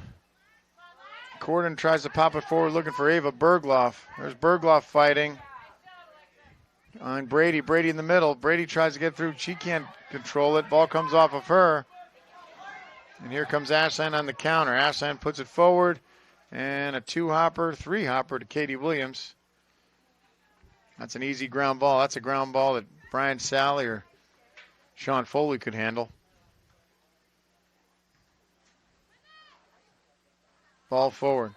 Corden tries to pop it forward looking for Ava Bergloff. There's Bergloff fighting. On Brady. Brady in the middle. Brady tries to get through. She can't control it. Ball comes off of her. And here comes Ashland on the counter. Ashland puts it forward. And a 2-hopper, 3-hopper to Katie Williams. That's an easy ground ball. That's a ground ball that Brian Sally or Sean Foley could handle. Ball forward.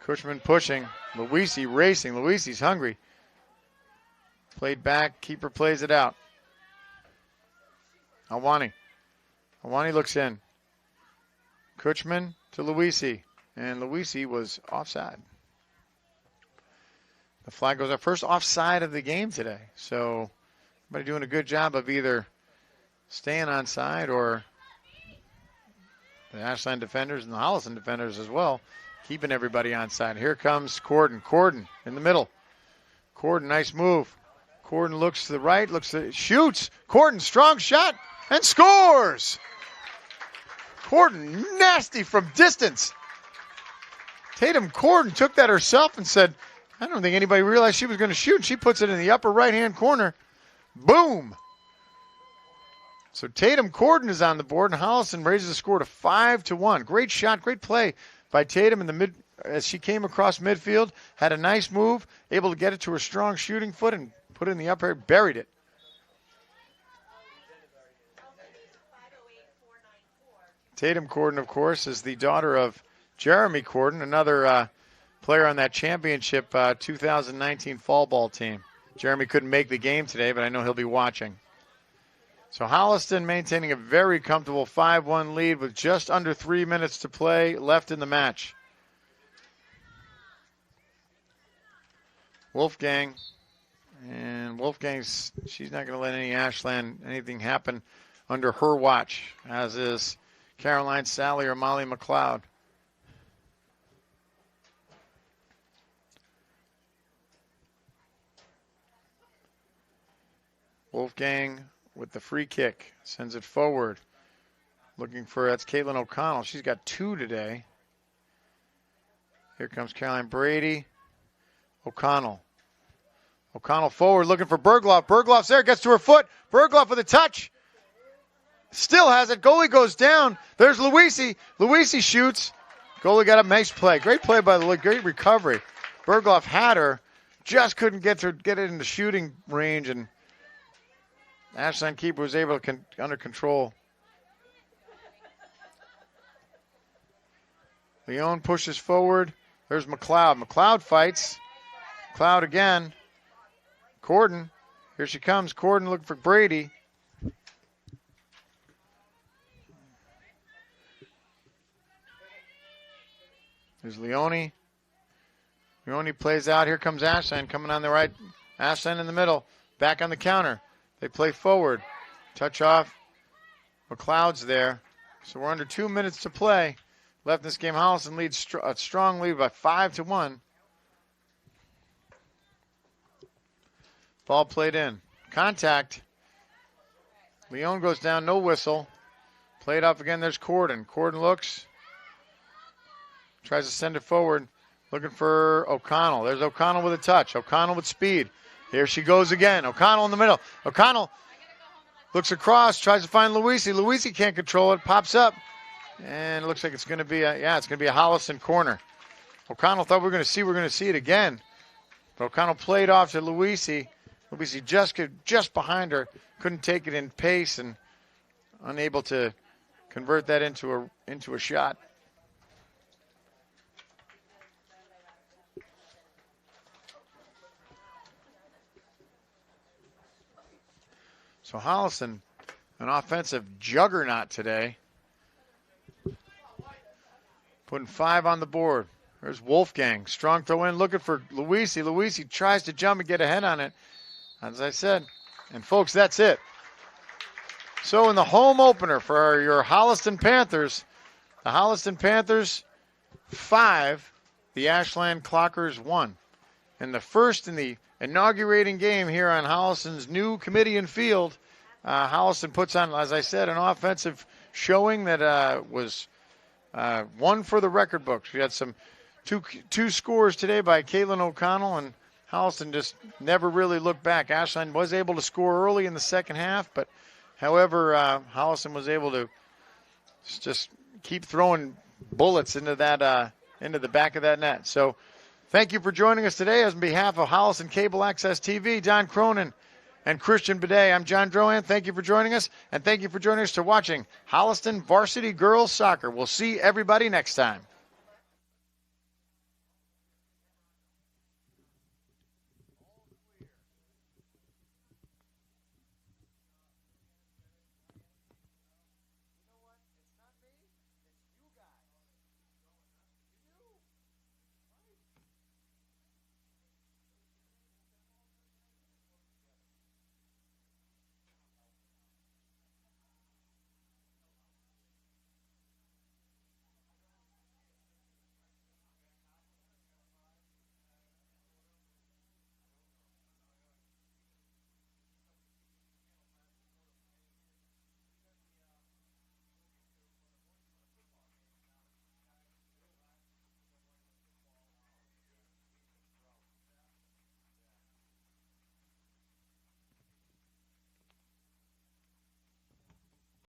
Cushman pushing. Luisi racing. Luisi's hungry. Played back. Keeper plays it out. Awani looks in. Cushman to Luisi. And Luisi was offside. The flag goes up. First offside of the game today. So everybody doing a good job of either staying onside or the Ashland defenders and the Holliston defenders as well, keeping everybody onside. Here comes Corden. Corden in the middle. Corden, nice move. Corden looks to the right, shoots. Corden, strong shot, and scores! Corden, nasty from distance. Tatum Corden took that herself and said, I don't think anybody realized she was going to shoot. She puts it in the upper right-hand corner. Boom! So Tatum Corden is on the board, and Holliston raises the score to 5-1. Great shot, great play by Tatum in the mid as she came across midfield. Had a nice move, able to get it to her strong shooting foot and put it in the upper, buried it. Tatum Corden, of course, is the daughter of Jeremy Corden, another player on that championship 2019 fall ball team. Jeremy couldn't make the game today, but I know he'll be watching. So Holliston maintaining a very comfortable 5-1 lead with just under 3 minutes to play left in the match. Wolfgang, and Wolfgang's, she's not going to let anything happen under her watch, as is Caroline Sally or Molly McLeod. Wolfgang with the free kick, sends it forward. Looking for, that's Caitlin O'Connell. She's got 2 today. Here comes Caroline Brady. O'Connell. O'Connell forward, looking for Bergloff. Bergloff's there, gets to her foot. Bergloff with a touch. Still has it. Goalie goes down. There's Luisi. Luisi shoots. Goalie got a nice play. Great play by the great recovery. Bergloff had her, just couldn't get it in the shooting range, and Ashland keeper was able to under control. Leon pushes forward. There's McLeod. McLeod fights. McLeod again. Corden. Here she comes. Corden looking for Brady. There's Leone. Leone plays out. Here comes Ashland coming on the right. Ashland in the middle. Back on the counter. They play forward. Touch off. McLeod's there. So we're under 2 minutes to play. Left in this game. Holliston leads a strong lead by 5-1. Ball played in. Contact. Leone goes down. No whistle. Played off again. There's Corden. Corden looks. Tries to send it forward. Looking for O'Connell. There's O'Connell with a touch. O'Connell with speed. Here she goes again. O'Connell in the middle. O'Connell looks across, tries to find Luisi. Luisi can't control it. Pops up. And it looks like it's going to be a Holliston corner. O'Connell thought we're going to see it again. But O'Connell played off to Luisi. Luisi just behind her. Couldn't take it in pace and unable to convert that into a shot. So Holliston, an offensive juggernaut today. Putting 5 on the board. There's Wolfgang. Strong throw in, looking for Luisi. Luisi tries to jump and get ahead on it. As I said. And folks, that's it. So in the home opener for your Holliston Panthers, the Holliston Panthers 5, the Ashland Clockers 1. And the first in the inaugurating game here on Holliston's new Kamitian field. Holliston puts on, as I said, an offensive showing that was one for the record books. We had two scores today by Caitlin O'Connell, and Holliston just never really looked back. Ashland was able to score early in the second half, but however, Holliston was able to just keep throwing bullets into the back of that net. So thank you for joining us today. On behalf of Holliston Cable Access TV, Don Cronin and Christian Bidet, I'm John Drohan. Thank you for joining us, and thank you for joining us to watching Holliston Varsity Girls Soccer. We'll see everybody next time.